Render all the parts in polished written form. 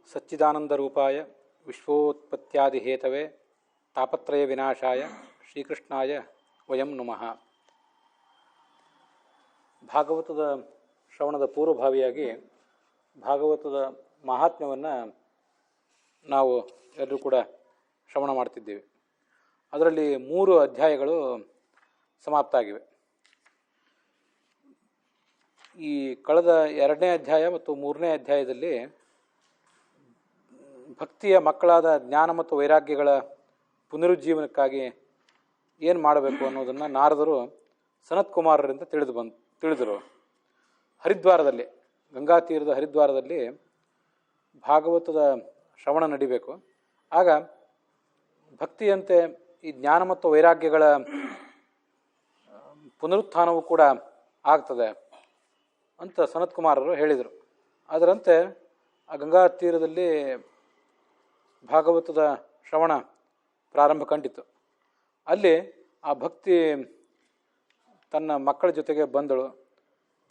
ಸಚ್ಚಿದಾನಂದರೂಪಾಯ ವಿಶ್ವೋತ್ಪತ್ಯಾದಿಹೇತವೇ ತಾಪತ್ರಯ ವಿನಾಶಾಯ ಶ್ರೀಕೃಷ್ಣಾಯ ವಯಂ ನಮಃ. ಭಾಗವತದ ಶ್ರವಣದ ಪೂರ್ವಭಾವಿಯಾಗಿ ಭಾಗವತದ ಮಹಾತ್ಮ್ಯವನ್ನು ನಾವು ಎಲ್ಲರೂ ಕೂಡ ಶ್ರವಣ ಮಾಡ್ತಿದ್ದೀವಿ. ಅದರಲ್ಲಿ 3 ಅಧ್ಯಾಯಗಳು ಸಮಾಪ್ತ ಆಗಿವೆ. ಈ ಕಳೆದ 2ನೇ ಅಧ್ಯಾಯ ಮತ್ತು 3ನೇ ಅಧ್ಯಾಯದಲ್ಲಿ ಭಕ್ತಿಯ ಮಕ್ಕಳಾದ ಜ್ಞಾನ ಮತ್ತು ವೈರಾಗ್ಯಗಳ ಪುನರುಜ್ಜೀವನಕ್ಕಾಗಿ ಏನು ಮಾಡಬೇಕು ಅನ್ನೋದನ್ನು ನಾರದರು ಸನತ್ ಕುಮಾರರಿಂದ ತಿಳಿದರು. ಹರಿದ್ವಾರದಲ್ಲಿ, ಗಂಗಾ ತೀರದ ಹರಿದ್ವಾರದಲ್ಲಿ ಭಾಗವತದ ಶ್ರವಣ ನಡಿಬೇಕು. ಆಗ ಭಕ್ತಿಯಂತೆ ಈ ಜ್ಞಾನ ಮತ್ತು ವೈರಾಗ್ಯಗಳ ಪುನರುತ್ಥಾನವೂ ಕೂಡ ಆಗ್ತದೆ ಅಂತ ಸನತ್ ಕುಮಾರರು ಹೇಳಿದರು. ಅದರಂತೆ ಆ ಗಂಗಾ ತೀರದಲ್ಲಿ ಭಾಗವತದ ಶ್ರವಣ ಪ್ರಾರಂಭ ಕಂಡಿತು. ಅಲ್ಲಿ ಆ ಭಕ್ತಿ ತನ್ನ ಮಕ್ಕಳ ಜೊತೆಗೆ ಬಂದಳು,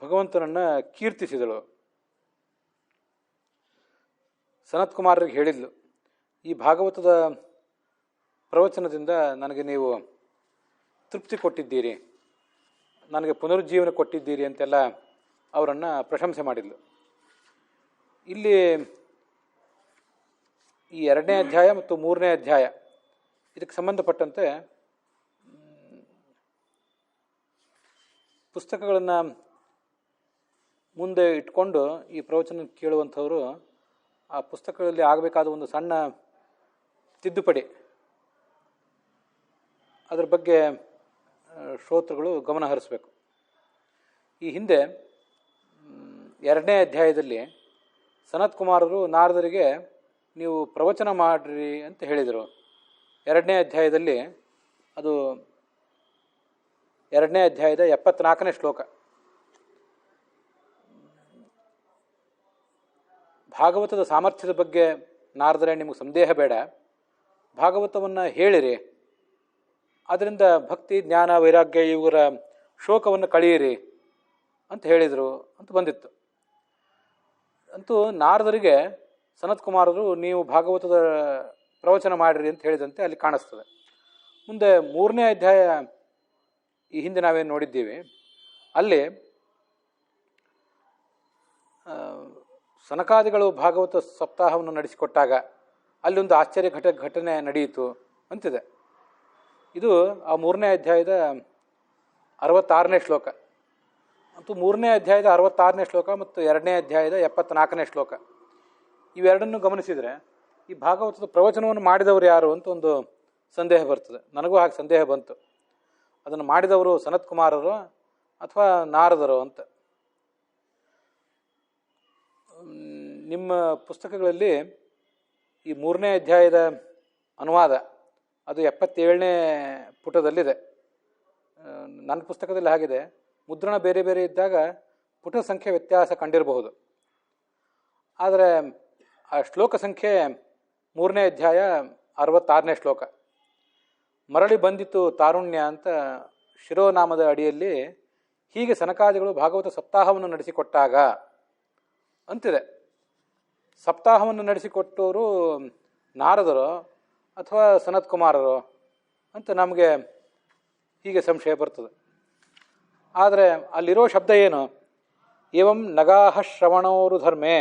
ಭಗವಂತನನ್ನು ಕೀರ್ತಿಸಿದಳು. ಸನತ್ ಕುಮಾರರಿಗೆ ಹೇಳಿದ್ಲು, ಈ ಭಾಗವತದ ಪ್ರವಚನದಿಂದ ನನಗೆ ನೀವು ತೃಪ್ತಿ ಕೊಟ್ಟಿದ್ದೀರಿ, ನನಗೆ ಪುನರುಜ್ಜೀವನ ಕೊಟ್ಟಿದ್ದೀರಿ ಅಂತೆಲ್ಲ ಅವರನ್ನು ಪ್ರಶಂಸೆ ಮಾಡಿದ್ಲು. ಇಲ್ಲಿ ಈ 2ನೇ ಅಧ್ಯಾಯ ಮತ್ತು 3ನೇ ಅಧ್ಯಾಯ ಇದಕ್ಕೆ ಸಂಬಂಧಪಟ್ಟಂತೆ ಪುಸ್ತಕಗಳನ್ನು ಮುಂದೆ ಇಟ್ಕೊಂಡು ಈ ಪ್ರವಚನ ಕೇಳುವಂಥವರು ಆ ಪುಸ್ತಕಗಳಲ್ಲಿ ಆಗಬೇಕಾದ ಒಂದು ಸಣ್ಣ ತಿದ್ದುಪಡಿ, ಅದರ ಬಗ್ಗೆ ಶ್ರೋತೃಗಳು ಗಮನ ಹರಿಸಬೇಕು. ಈ ಹಿಂದೆ 2ನೇ ಅಧ್ಯಾಯದಲ್ಲಿ ಸನತ್ ಕುಮಾರರು ನಾರದರಿಗೆ ನೀವು ಪ್ರವಚನ ಮಾಡಿರಿ ಅಂತ ಹೇಳಿದರು. 2ನೇ ಅಧ್ಯಾಯದಲ್ಲಿ ಅದು 2ನೇ ಅಧ್ಯಾಯದ 74ನೇ ಶ್ಲೋಕ. ಭಾಗವತದ ಸಾಮರ್ಥ್ಯದ ಬಗ್ಗೆ ನಾರದರೆ ನಿಮಗೆ ಸಂದೇಹ ಬೇಡ, ಭಾಗವತವನ್ನು ಹೇಳಿರಿ, ಅದರಿಂದ ಭಕ್ತಿ ಜ್ಞಾನ ವೈರಾಗ್ಯ ಇವರ ಶೋಕವನ್ನು ಕಳೆಯಿರಿ ಅಂತ ಹೇಳಿದರು ಅಂತ ಬಂದಿತ್ತು. ಅಂತೂ ನಾರದರಿಗೆ ಸನತ್ ಕುಮಾರರು ನೀವು ಭಾಗವತದ ಪ್ರವಚನ ಮಾಡಿರಿ ಅಂತ ಹೇಳಿದಂತೆ ಅಲ್ಲಿ ಕಾಣಿಸ್ತದೆ. ಮುಂದೆ 3ನೇ ಅಧ್ಯಾಯ ಈ ಹಿಂದೆ ನಾವೇನು ನೋಡಿದ್ದೀವಿ, ಅಲ್ಲಿ ಸನಕಾದಿಗಳು ಭಾಗವತ ಸಪ್ತಾಹವನ್ನು ನಡೆಸಿಕೊಟ್ಟಾಗ ಅಲ್ಲಿ ಒಂದು ಆಶ್ಚರ್ಯ ಘಟನೆ ನಡೆಯಿತು ಅಂತಿದೆ. ಇದು ಆ 3ನೇ ಅಧ್ಯಾಯದ 66ನೇ ಶ್ಲೋಕ. ಮತ್ತು 3ನೇ ಅಧ್ಯಾಯದ 66ನೇ ಶ್ಲೋಕ ಮತ್ತು 2ನೇ ಅಧ್ಯಾಯದ 74ನೇ ಶ್ಲೋಕ ಇವೆರಡನ್ನು ಗಮನಿಸಿದರೆ ಈ ಭಾಗವತದ ಪ್ರವಚನವನ್ನು ಮಾಡಿದವರು ಯಾರು ಅಂತ ಒಂದು ಸಂದೇಹ ಬರ್ತದೆ. ನನಗೂ ಹಾಗೆ ಸಂದೇಹ ಬಂತು, ಅದನ್ನು ಮಾಡಿದವರು ಸನತ್ ಕುಮಾರರು ಅಥವಾ ನಾರದರು ಅಂತ. ನಿಮ್ಮ ಪುಸ್ತಕಗಳಲ್ಲಿ ಈ 3ನೇ ಅಧ್ಯಾಯದ ಅನುವಾದ ಅದು 77ನೇ ಪುಟದಲ್ಲಿದೆ. ನನ್ನ ಪುಸ್ತಕದಲ್ಲಿ ಹಾಗಿದೆ. ಮುದ್ರಣ ಬೇರೆ ಬೇರೆ ಇದ್ದಾಗ ಪುಟ ಸಂಖ್ಯೆ ವ್ಯತ್ಯಾಸ ಕಂಡಿರಬಹುದು. ಆದರೆ ಆ ಶ್ಲೋಕ ಸಂಖ್ಯೆ 3ನೇ ಅಧ್ಯಾಯ 66ನೇ ಶ್ಲೋಕ. ಮರಳಿ ಬಂದಿತು ತಾರುಣ್ಯ ಅಂತ ಶಿರೋನಾಮದ ಅಡಿಯಲ್ಲಿ ಹೀಗೆ ಸನಕಾದಿಗಳು ಭಾಗವತ ಸಪ್ತಾಹವನ್ನು ನಡೆಸಿಕೊಟ್ಟಾಗ ಅಂತಿದೆ. ಸಪ್ತಾಹವನ್ನು ನಡೆಸಿಕೊಟ್ಟವರು ನಾರದರು ಅಥವಾ ಸನತ್ ಕುಮಾರರು ಅಂತ ನಮಗೆ ಹೀಗೆ ಸಂಶಯ ಬರ್ತದೆ. ಆದರೆ ಅಲ್ಲಿರೋ ಶಬ್ದ ಏನು? ಏವಂ ನಗಾಹ ಶ್ರವಣೋರು ಧರ್ಮೇ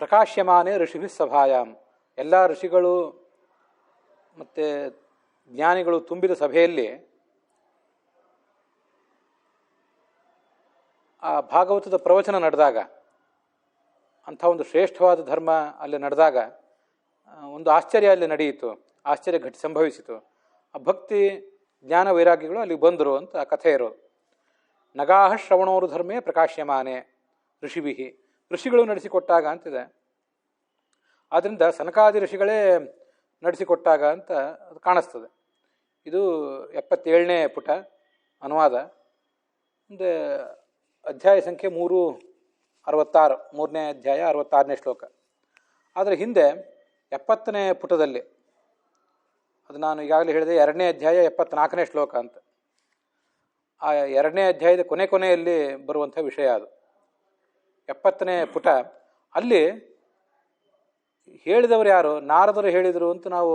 ಪ್ರಕಾಶ್ಯಮಾನೆ ಋಷಿಭಿ ಸಭಾಯಾಮ್. ಎಲ್ಲ ಋಷಿಗಳು ಮತ್ತು ಜ್ಞಾನಿಗಳು ತುಂಬಿದ ಸಭೆಯಲ್ಲಿ ಆ ಭಾಗವತದ ಪ್ರವಚನ ನಡೆದಾಗ, ಅಂಥ ಒಂದು ಶ್ರೇಷ್ಠವಾದ ಧರ್ಮ ಅಲ್ಲಿ ನಡೆದಾಗ ಒಂದು ಆಶ್ಚರ್ಯ ಅಲ್ಲಿ ನಡೆಯಿತು, ಆಶ್ಚರ್ಯ ಸಂಭವಿಸಿತು. ಆ ಭಕ್ತಿ ಜ್ಞಾನ ವೈರಾಗ್ಯಗಳು ಅಲ್ಲಿ ಬಂದರು ಅಂತ ಆ ಕಥೆ ಇರೋದು. ನಗಾಹ ಶ್ರವಣೋರು ಧರ್ಮೇ ಪ್ರಕಾಶ್ಯಮಾನೆ ಋಷಿಭಿಹಿ, ಋಷಿಗಳು ನಡೆಸಿಕೊಟ್ಟಾಗ ಅಂತಿದೆ. ಆದ್ದರಿಂದ ಸನಕಾದಿ ಋಷಿಗಳೇ ನಡೆಸಿಕೊಟ್ಟಾಗ ಅಂತ ಅದು ಕಾಣಿಸ್ತದೆ. ಇದು 77ನೇ ಪುಟ ಅನುವಾದ. ಮುಂದೆ ಅಧ್ಯಾಯ ಸಂಖ್ಯೆ 366, 3ನೇ ಅಧ್ಯಾಯ 66ನೇ ಶ್ಲೋಕ. ಆದರೆ ಹಿಂದೆ 70ನೇ ಪುಟದಲ್ಲಿ, ಅದು ನಾನು ಈಗಾಗಲೇ ಹೇಳಿದೆ 2ನೇ ಅಧ್ಯಾಯ 74ನೇ ಶ್ಲೋಕ ಅಂತ. ಆ 2ನೇ ಅಧ್ಯಾಯದ ಕೊನೆಯಲ್ಲಿ ಬರುವಂಥ ವಿಷಯ ಅದು. 70ನೇ ಪುಟ. ಅಲ್ಲಿ ಹೇಳಿದವರು ಯಾರು? ನಾರದರು ಹೇಳಿದರು ಅಂತ ನಾವು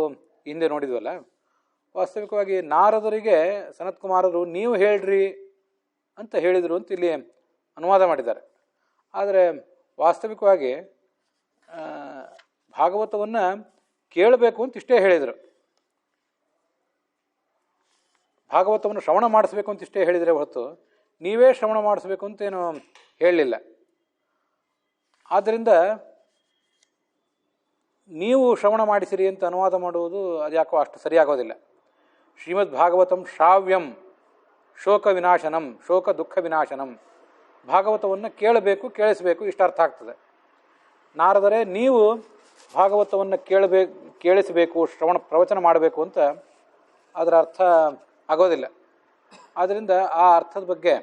ಹಿಂದೆ ನೋಡಿದ್ವಲ್ಲ. ವಾಸ್ತವಿಕವಾಗಿ ನಾರದರಿಗೆ ಸನತ್ಕುಮಾರರು ನೀವು ಹೇಳ್ರಿ ಅಂತ ಹೇಳಿದರು ಅಂತ ಇಲ್ಲಿ ಅನುವಾದ ಮಾಡಿದ್ದಾರೆ. ಆದರೆ ವಾಸ್ತವಿಕವಾಗಿ ಭಾಗವತವನ್ನು ಕೇಳಬೇಕು ಅಂತ ಇಷ್ಟೇ ಹೇಳಿದರು. ಭಾಗವತವನ್ನು ಶ್ರವಣ ಮಾಡಿಸ್ಬೇಕು ಅಂತ ಇಷ್ಟೇ ಹೇಳಿದರೆ ಹೊರತು ನೀವೇ ಶ್ರವಣ ಮಾಡಿಸ್ಬೇಕು ಅಂತೇನು ಹೇಳಲಿಲ್ಲ. ಆದ್ದರಿಂದ ನೀವು ಶ್ರವಣ ಮಾಡಿಸಿರಿ ಅಂತ ಅನುವಾದ ಮಾಡುವುದು ಅದು ಯಾಕೋ ಅಷ್ಟು ಸರಿಯಾಗೋದಿಲ್ಲ. ಶ್ರೀಮದ್ ಭಾಗವತಂ ಶ್ರಾವ್ಯಂ ಶೋಕ ವಿನಾಶನಂ, ಶೋಕ ದುಃಖ ವಿನಾಶನಂ. ಭಾಗವತವನ್ನು ಕೇಳಬೇಕು, ಕೇಳಿಸಬೇಕು, ಇಷ್ಟ ಅರ್ಥ ಆಗ್ತದೆ. ನಾರದರೆ ನೀವು ಭಾಗವತವನ್ನು ಕೇಳಿಸಬೇಕು, ಪ್ರವಚನ ಮಾಡಬೇಕು ಅಂತ ಅದರ ಅರ್ಥ ಆಗೋದಿಲ್ಲ. ಆದ್ದರಿಂದ ಆ ಅರ್ಥದ ಬಗ್ಗೆ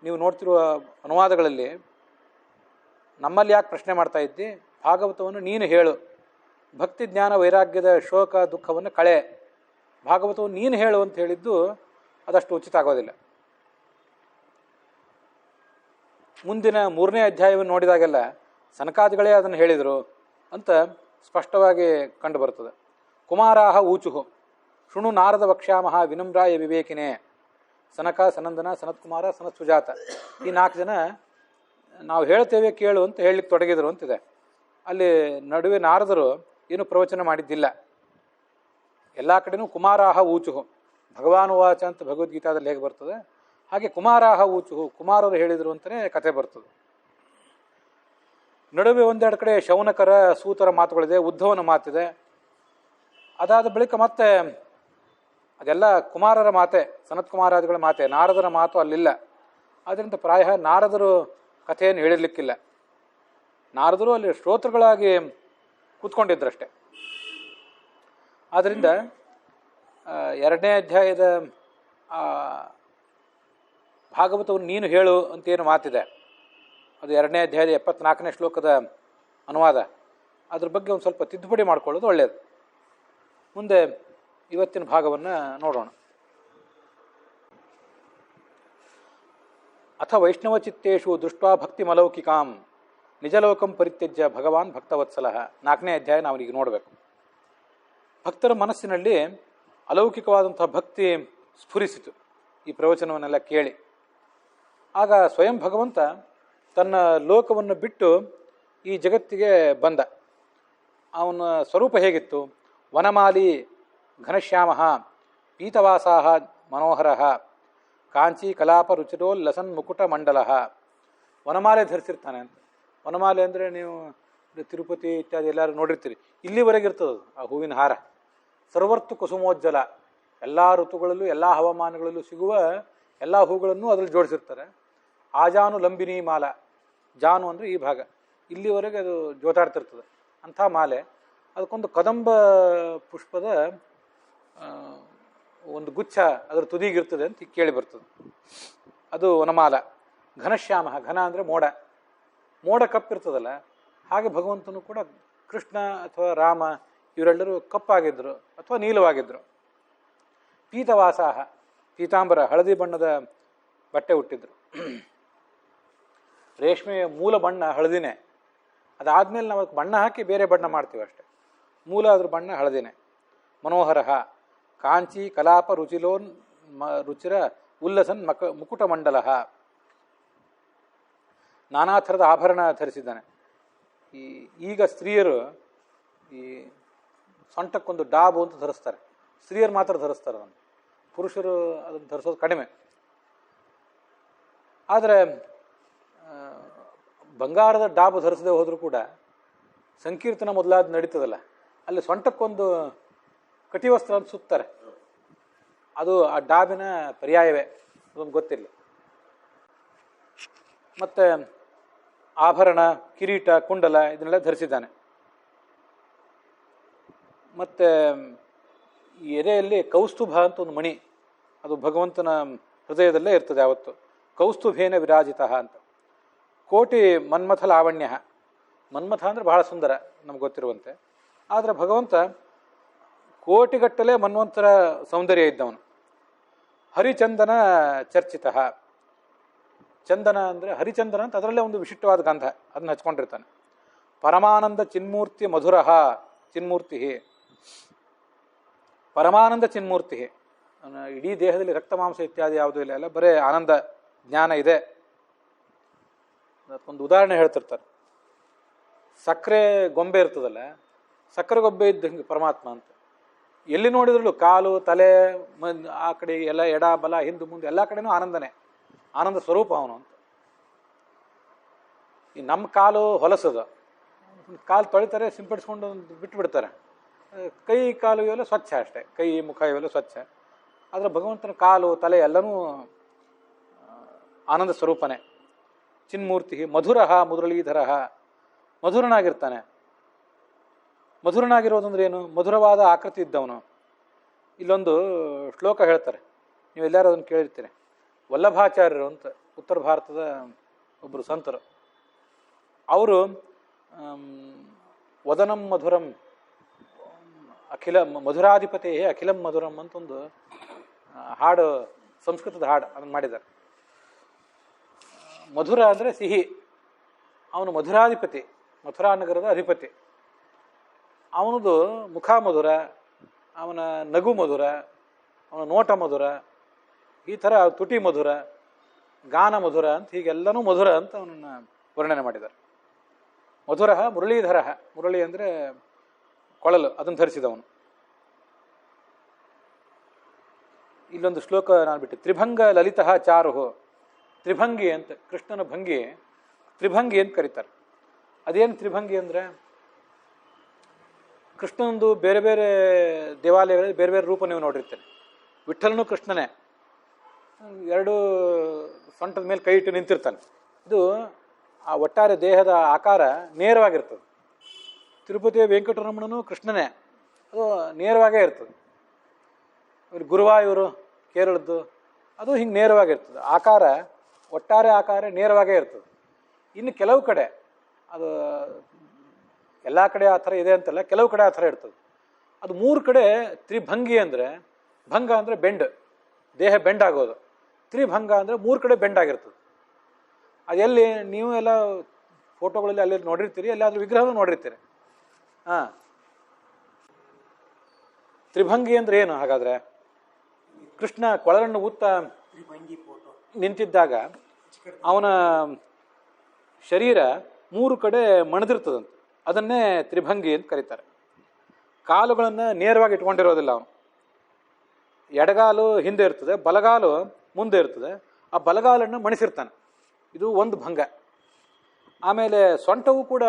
ನೀವು ನೋಡ್ತಿರುವ ಅನುವಾದಗಳಲ್ಲಿ ನಮ್ಮಲ್ಲಿ ಯಾಕೆ ಪ್ರಶ್ನೆ ಮಾಡ್ತಾ ಇದ್ದಿ? ಭಾಗವತವನ್ನು ನೀನು ಹೇಳು, ಭಕ್ತಿ ಜ್ಞಾನ ವೈರಾಗ್ಯದ ಶೋಕ ದುಃಖವನ್ನು ಕಳೆ, ಭಾಗವತವನ್ನು ನೀನು ಹೇಳು ಅಂತ ಹೇಳಿದ್ದು ಅದಷ್ಟು ಉಚಿತ ಆಗೋದಿಲ್ಲ. ಮುಂದಿನ 3ನೇ ಅಧ್ಯಾಯವನ್ನು ನೋಡಿದಾಗೆಲ್ಲ ಸನಕಾದಿಗಳೇ ಅದನ್ನು ಹೇಳಿದರು ಅಂತ ಸ್ಪಷ್ಟವಾಗಿ ಕಂಡು ಬರ್ತದೆ. ಕುಮಾರಾಹ ಊಚುಹು ಶೃಣು ನಾರದ ವಕ್ಷ್ಯಾಮಹ ವಿನಮ್ರಾಯ ವಿವೇಕಿನೇ. ಸನಕ, ಸನಂದನ, ಸನತ್ಕುಮಾರ, ಸನತ್ ಸುಜಾತ, ಈ 4 ಜನ ನಾವು ಹೇಳ್ತೇವೆ ಕೇಳು ಅಂತ ಹೇಳಲಿಕ್ಕೆ ತೊಡಗಿದರು ಅಂತಿದೆ. ಅಲ್ಲಿ ನಡುವೆ ನಾರದರು ಏನು ಪ್ರವಚನ ಮಾಡಿದ್ದಿಲ್ಲ. ಎಲ್ಲ ಕಡೆನೂ ಕುಮಾರಾಹ ಊಚುಹು, ಭಗವಾನ್ ವಾಚ ಅಂತ ಭಗವದ್ಗೀತಾದಲ್ಲಿ ಹೇಗೆ ಬರ್ತದೆ ಹಾಗೆ ಕುಮಾರಾಹ ಊಚುಹು, ಕುಮಾರರು ಹೇಳಿದರು ಅಂತಲೇ ಕತೆ ಬರ್ತದೆ. ನಡುವೆ ಒಂದೆರಡು ಕಡೆ ಶೌನಕರ ಸೂತರ ಮಾತುಗಳಿದೆ, ಉದ್ಧವನ ಮಾತಿದೆ. ಅದಾದ ಬಳಿಕ ಮತ್ತೆ ಅದೆಲ್ಲ ಕುಮಾರರ ಮಾತೆ, ಸನತ್ಕುಮಾರಾದಿಗಳ ಮಾತೆ, ನಾರದರ ಮಾತು ಅಲ್ಲಿಲ್ಲ. ಆದ್ದರಿಂದ ಪ್ರಾಯ ನಾರದರು ಕಥೆಯನ್ನು ಹೇಳಿರ್ಲಿಕ್ಕಿಲ್ಲ. ನಾರದರು ಅಲ್ಲಿ ಶ್ರೋತೃಗಳಾಗಿ ಕೂತ್ಕೊಂಡಿದ್ರಷ್ಟೆ. ಆದ್ದರಿಂದ 2ನೇ ಅಧ್ಯಾಯದ ಭಾಗವತವನ್ನು ನೀನು ಹೇಳು ಅಂತೇನು ಮಾತಿದೆ, ಅದು 2ನೇ ಅಧ್ಯಾಯದ 74ನೇ ಶ್ಲೋಕದ ಅನುವಾದ. ಅದ್ರ ಬಗ್ಗೆ ಒಂದು ಸ್ವಲ್ಪ ತಿದ್ದುಪಡಿ ಮಾಡ್ಕೊಳ್ಳೋದು ಒಳ್ಳೆಯದು. ಮುಂದೆ ಇವತ್ತಿನ ಭಾಗವನ್ನು ನೋಡೋಣ. ಅಥ ವೈಷ್ಣವಚಿತ್ತೇಷು ದೃಷ್ಟ್ವಾ ಭಕ್ತಿಮಲೌಕಿಕಾಂ ನಿಜಲೋಕಂ ಪರಿತ್ಯಜ್ಯ ಭಗವಾನ್ ಭಕ್ತವತ್ಸಲಃ. 4ನೇ ಅಧ್ಯಾಯ ನಾವೀಗ ನೋಡಬೇಕು. ಭಕ್ತರ ಮನಸ್ಸಿನಲ್ಲಿ ಅಲೌಕಿಕವಾದಂಥ ಭಕ್ತಿ ಸ್ಫುರಿಸಿತು ಈ ಪ್ರವಚನವನ್ನೆಲ್ಲ ಕೇಳಿ. ಆಗ ಸ್ವಯಂ ಭಗವಂತ ತನ್ನ ಲೋಕವನ್ನು ಬಿಟ್ಟು ಈ ಜಗತ್ತಿಗೆ ಬಂದ. ಅವನ ಸ್ವರೂಪ ಹೇಗಿತ್ತು? ವನಮಾಲಿ ಘನಶ್ಯಾಮ ಪೀತವಾಸಾ ಮನೋಹರ ಕಾಂಚಿ ಕಲಾಪ ರುಚಿರೋಲ್ಲಸನ್ ಮುಕುಟ ಮಂಡಲ. ವನಮಾಲೆ ಧರಿಸಿರ್ತಾನೆ ಅಂತ. ವನಮಾಲೆ ಅಂದರೆ ನೀವು ತಿರುಪತಿ ಇತ್ಯಾದಿ ಎಲ್ಲರೂ ನೋಡಿರ್ತೀರಿ. ಇಲ್ಲಿವರೆಗೆ ಇರ್ತದೆ ಆ ಹೂವಿನ ಹಾರ. ಸರ್ವರ್ತು ಕುಸುಮೋಜ್ಜಲ, ಎಲ್ಲ ಋತುಗಳಲ್ಲೂ ಎಲ್ಲ ಹವಾಮಾನಗಳಲ್ಲೂ ಸಿಗುವ ಎಲ್ಲ ಹೂಗಳನ್ನು ಅದರಲ್ಲಿ ಜೋಡಿಸಿರ್ತಾರೆ. ಆಜಾನು ಲಂಬಿನಿ ಮಾಲ, ಜಾನು ಅಂದರೆ ಈ ಭಾಗ, ಇಲ್ಲಿವರೆಗೆ ಅದು ಜೋತಾಡ್ತಿರ್ತದೆ. ಅಂಥ ಮಾಲೆ, ಅದಕ್ಕೊಂದು ಕದಂಬ ಪುಷ್ಪದ ಒಂದು ಗುಚ್ಛ ಅದರ ತುದಿಗಿರ್ತದೆ ಅಂತ ಕೇಳಿ ಬರ್ತದೆ. ಅದು ವನಮಾಲ. ಘನಶ್ಯಾಮ, ಘನ ಅಂದರೆ ಮೋಡ, ಮೋಡ ಕಪ್ಪಿರ್ತದಲ್ಲ ಹಾಗೆ ಭಗವಂತನು ಕೂಡ ಕೃಷ್ಣ ಅಥವಾ ರಾಮ ಇವರೆಲ್ಲರೂ ಕಪ್ಪಾಗಿದ್ದರು ಅಥವಾ ನೀಲವಾಗಿದ್ದರು. ಪೀತವಾಸಾಹ, ಪೀತಾಂಬರ, ಹಳದಿ ಬಣ್ಣದ ಬಟ್ಟೆ ಹುಟ್ಟಿದ್ರು. ರೇಷ್ಮೆಯ ಮೂಲ ಬಣ್ಣ ಹಳದಿನೇ, ಅದಾದಮೇಲೆ ನಾವು ಅದಕ್ಕೆ ಬಣ್ಣ ಹಾಕಿ ಬೇರೆ ಬಣ್ಣ ಮಾಡ್ತೀವಿ ಅಷ್ಟೆ. ಮೂಲ ಅದ್ರ ಬಣ್ಣ ಹಳದಿನೇ. ಮನೋಹರ ಕಾಂಚಿ ಕಲಾಪ ರುಚಿರ ಉಲ್ಲಸನ್ ಮುಕುಟಮಂಡಲ. ನಾನಾ ಥರದ ಆಭರಣ ಧರಿಸಿದ್ದಾನೆ. ಈಗ ಸ್ತ್ರೀಯರು ಈ ಸೊಂಟಕ್ಕೊಂದು ಡಾಬು ಅಂತ ಧರಿಸ್ತಾರೆ, ಸ್ತ್ರೀಯರು ಮಾತ್ರ ಧರಿಸ್ತಾರೆ ಅದನ್ನು, ಪುರುಷರು ಅದನ್ನು ಧರಿಸೋದು ಕಡಿಮೆ. ಆದರೆ ಬಂಗಾರದ ಡಾಬು ಧರಿಸದೆ ಹೋದರೂ ಕೂಡ ಸಂಕೀರ್ತನ ಮೊದಲಾದ ನಡೀತದಲ್ಲ, ಅಲ್ಲಿ ಸೊಂಟಕ್ಕೊಂದು ಕಟಿವಸ್ತ್ರ ಅಂತ ಸುತ್ತಾರೆ. ಅದು ಆ ಡಾಬಿನ ಪರ್ಯಾಯವೇ, ಅದೊಂದು ಗೊತ್ತಿಲ್ಲ. ಮತ್ತು ಆಭರಣ, ಕಿರೀಟ, ಕುಂಡಲ ಇದನ್ನೆಲ್ಲ ಧರಿಸಿದ್ದಾನೆ. ಮತ್ತು ಎದೆಯಲ್ಲಿ ಕೌಸ್ತುಭ ಅಂತ ಒಂದು ಮಣಿ, ಅದು ಭಗವಂತನ ಹೃದಯದಲ್ಲೇ ಇರ್ತದೆ ಯಾವತ್ತು. ಕೌಸ್ತುಭೇನ ವಿರಾಜಿತ ಅಂತ. ಕೋಟಿ ಮನ್ಮಥ ಲಾವಣ್ಯ, ಮನ್ಮಥ ಅಂದರೆ ಬಹಳ ಸುಂದರ ನಮ್ಗೆ ಗೊತ್ತಿರುವಂತೆ. ಆದರೆ ಭಗವಂತ ಕೋಟಿಗಟ್ಟಲೆ ಮನ್ವಂತರ ಸೌಂದರ್ಯ ಇದ್ದವನು. ಹರಿಚಂದನ ಚರ್ಚಿತ, ಚಂದನ ಅಂದರೆ ಹರಿಚಂದನ ಅಂತ ಅದರಲ್ಲೇ ಒಂದು ವಿಶಿಷ್ಟವಾದ ಗಂಧ, ಅದನ್ನ ಹಚ್ಕೊಂಡಿರ್ತಾನೆ. ಪರಮಾನಂದ ಚಿನ್ಮೂರ್ತಿ ಮಧುರಃ ಚಿನ್ಮೂರ್ತಿ, ಪರಮಾನಂದ ಚಿನ್ಮೂರ್ತಿ. ಇಡೀ ದೇಹದಲ್ಲಿ ರಕ್ತ ಮಾಂಸ ಇತ್ಯಾದಿ ಯಾವುದೂ ಇಲ್ಲ, ಎಲ್ಲ ಬರೇ ಆನಂದ ಜ್ಞಾನ ಇದೆ. ಒಂದು ಉದಾಹರಣೆ ಹೇಳ್ತಿರ್ತಾರೆ. ಸಕ್ಕರೆ ಗೊಂಬೆ ಇರ್ತದಲ್ಲ, ಸಕ್ಕರೆ ಗೊಂಬೆ ಇದ್ದಂಗೆ ಪರಮಾತ್ಮ ಅಂತ. ಎಲ್ಲಿ ನೋಡಿದ್ರಲ್ಲೂ ಕಾಲು ತಲೆ ಆ ಕಡೆ ಎಲ್ಲ ಎಡ ಬಲ ಹಿಂದು ಮುಂದೆ ಎಲ್ಲ ಕಡೆನೂ ಆನಂದನೇ, ಆನಂದ ಸ್ವರೂಪ ಅವನು ಅಂತ. ಈ ನಮ್ಮ ಕಾಲು ಹೊಲಸದ, ಕಾಲು ತೊಳಿತಾರೆ, ಸಿಂಪಡಿಸ್ಕೊಂಡು ಬಿಟ್ಟು ಬಿಡ್ತಾರೆ. ಕೈ ಕಾಲು ಇವೆಲ್ಲ ಸ್ವಚ್ಛ ಅಷ್ಟೇ, ಕೈ ಮುಖ ಇವೆಲ್ಲ ಸ್ವಚ್ಛ. ಆದರೆ ಭಗವಂತನ ಕಾಲು ತಲೆ ಎಲ್ಲನೂ ಆನಂದ ಸ್ವರೂಪನೇ. ಚಿನ್ಮೂರ್ತಿ ಮಧುರಃ ಮುರಳೀಧರಃ, ಮಧುರನಾಗಿರ್ತಾನೆ. ಮಧುರನಾಗಿರೋದಂದ್ರೆ ಏನು? ಮಧುರವಾದ ಆಕೃತಿ ಇದ್ದವನು. ಇಲ್ಲೊಂದು ಶ್ಲೋಕ ಹೇಳ್ತಾರೆ, ನೀವು ಎಲ್ಲರೂ ಅದನ್ನು ಕೇಳಿರ್ತೀರಿ. ವಲ್ಲಭಾಚಾರ್ಯರು ಅಂತ ಉತ್ತರ ಭಾರತದ ಒಬ್ಬರು ಸಂತರು. ಅವರು ವದನಂ ಮಧುರಂ ಅಖಿಲ ಮಧುರಾಧಿಪತಿ ಅಖಿಲಂ ಮಧುರಂ ಅಂತ ಒಂದು ಹಾಡು, ಸಂಸ್ಕೃತದ ಹಾಡು ಅದನ್ನು ಮಾಡಿದ್ದಾರೆ. ಮಧುರ ಅಂದರೆ ಸಿಹಿ. ಅವನು ಮಧುರಾಧಿಪತಿ, ಮಥುರಾ ನಗರದ ಅಧಿಪತಿ. ಅವನದು ಮುಖ ಮಧುರ, ಅವನ ನಗು ಮಧುರ, ಅವನ ನೋಟ ಮಧುರ, ಈ ಥರ ತುಟಿ ಮಧುರ, ಗಾನ ಮಧುರ ಅಂತ ಹೀಗೆಲ್ಲನೂ ಮಧುರ ಅಂತ ಅವನನ್ನು ವರ್ಣನೆ ಮಾಡಿದ್ದಾರೆ. ಮಧುರ ಮುರಳೀಧರ, ಮುರಳಿ ಅಂದರೆ ಕೊಳಲು, ಅದನ್ನು ಧರಿಸಿದವನು. ಇಲ್ಲೊಂದು ಶ್ಲೋಕ ನಾನು ಬಿಟ್ಟೆ, ತ್ರಿಭಂಗ ಲಲಿತಃ ಚಾರುಹು. ತ್ರಿಭಂಗಿ ಅಂತ, ಕೃಷ್ಣನ ಭಂಗಿ ತ್ರಿಭಂಗಿ ಅಂತ ಕರೀತಾರೆ. ಅದೇನು ತ್ರಿಭಂಗಿ ಅಂದರೆ, ಕೃಷ್ಣನೊಂದು ಬೇರೆ ಬೇರೆ ದೇವಾಲಯಗಳಲ್ಲಿ ಬೇರೆ ಬೇರೆ ರೂಪ ನೀವು ನೋಡಿರ್ತೀರಿ. ವಿಠ್ಠಲನು ಕೃಷ್ಣನೇ, ಎರಡು ಸೊಂಟದ ಮೇಲೆ ಕೈ ಇಟ್ಟು ನಿಂತಿರ್ತಾನೆ. ಇದು ಆ ಒಟ್ಟಾರೆ ದೇಹದ ಆಕಾರ ನೇರವಾಗಿರ್ತದೆ. ತಿರುಪತಿಯ ವೆಂಕಟರಮಣನು ಕೃಷ್ಣನೇ, ಅದು ನೇರವಾಗೇ ಇರ್ತದೆ. ಗುರುವಾಯೂರು ಕೇರಳದ್ದು ಅದು ಹಿಂಗೆ ನೇರವಾಗಿರ್ತದೆ. ಆಕಾರ ಒಟ್ಟಾರೆ ಆಕಾರ ನೇರವಾಗೇ ಇರ್ತದೆ. ಇನ್ನು ಕೆಲವು ಕಡೆ ಅದು ಎಲ್ಲ ಕಡೆ ಆ ಥರ ಇದೆ ಅಂತಲ್ಲ, ಕೆಲವು ಕಡೆ ಆ ಥರ ಇರ್ತದೆ. ಅದು ಮೂರು ಕಡೆ ತ್ರಿಭಂಗಿ ಅಂದರೆ, ಭಂಗ ಅಂದರೆ ಬೆಂಡ್, ದೇಹ ಬೆಂಡ್ ಆಗೋದು. ತ್ರಿಭಂಗ ಅಂದರೆ ಮೂರು ಕಡೆ ಬೆಂಡ್ ಆಗಿರ್ತದೆ. ಅದೆಲ್ಲಿ ನೀವು ಎಲ್ಲ ಫೋಟೋಗಳಲ್ಲಿ ಅಲ್ಲಿ ನೋಡಿರ್ತೀರಿ, ಎಲ್ಲಾದ್ರೂ ವಿಗ್ರಹನೂ ನೋಡಿರ್ತೀರಿ. ಹಾಂ, ತ್ರಿಭಂಗಿ ಅಂದರೆ ಏನು ಹಾಗಾದರೆ? ಕೃಷ್ಣ ಕೊಳಲನ್ನು ಊತ್ತ ನಿಂತಿದ್ದಾಗ ಅವನ ಶರೀರ ಮೂರು ಕಡೆ ಮಣದಿರ್ತದಂತೆ, ಅದನ್ನೇ ತ್ರಿಭಂಗಿ ಅಂತ ಕರೀತಾರೆ. ಕಾಲುಗಳನ್ನು ನೇರವಾಗಿ ಇಟ್ಕೊಂಡಿರೋದಿಲ್ಲ ಅವನು. ಎಡಗಾಲು ಹಿಂದೆ ಇರ್ತದೆ, ಬಲಗಾಲು ಮುಂದೆ ಇರ್ತದೆ. ಆ ಬಲಗಾಲನ್ನು ಮಣಿಸಿರ್ತಾನೆ, ಇದು ಒಂದು ಭಂಗ. ಆಮೇಲೆ ಸೊಂಟವು ಕೂಡ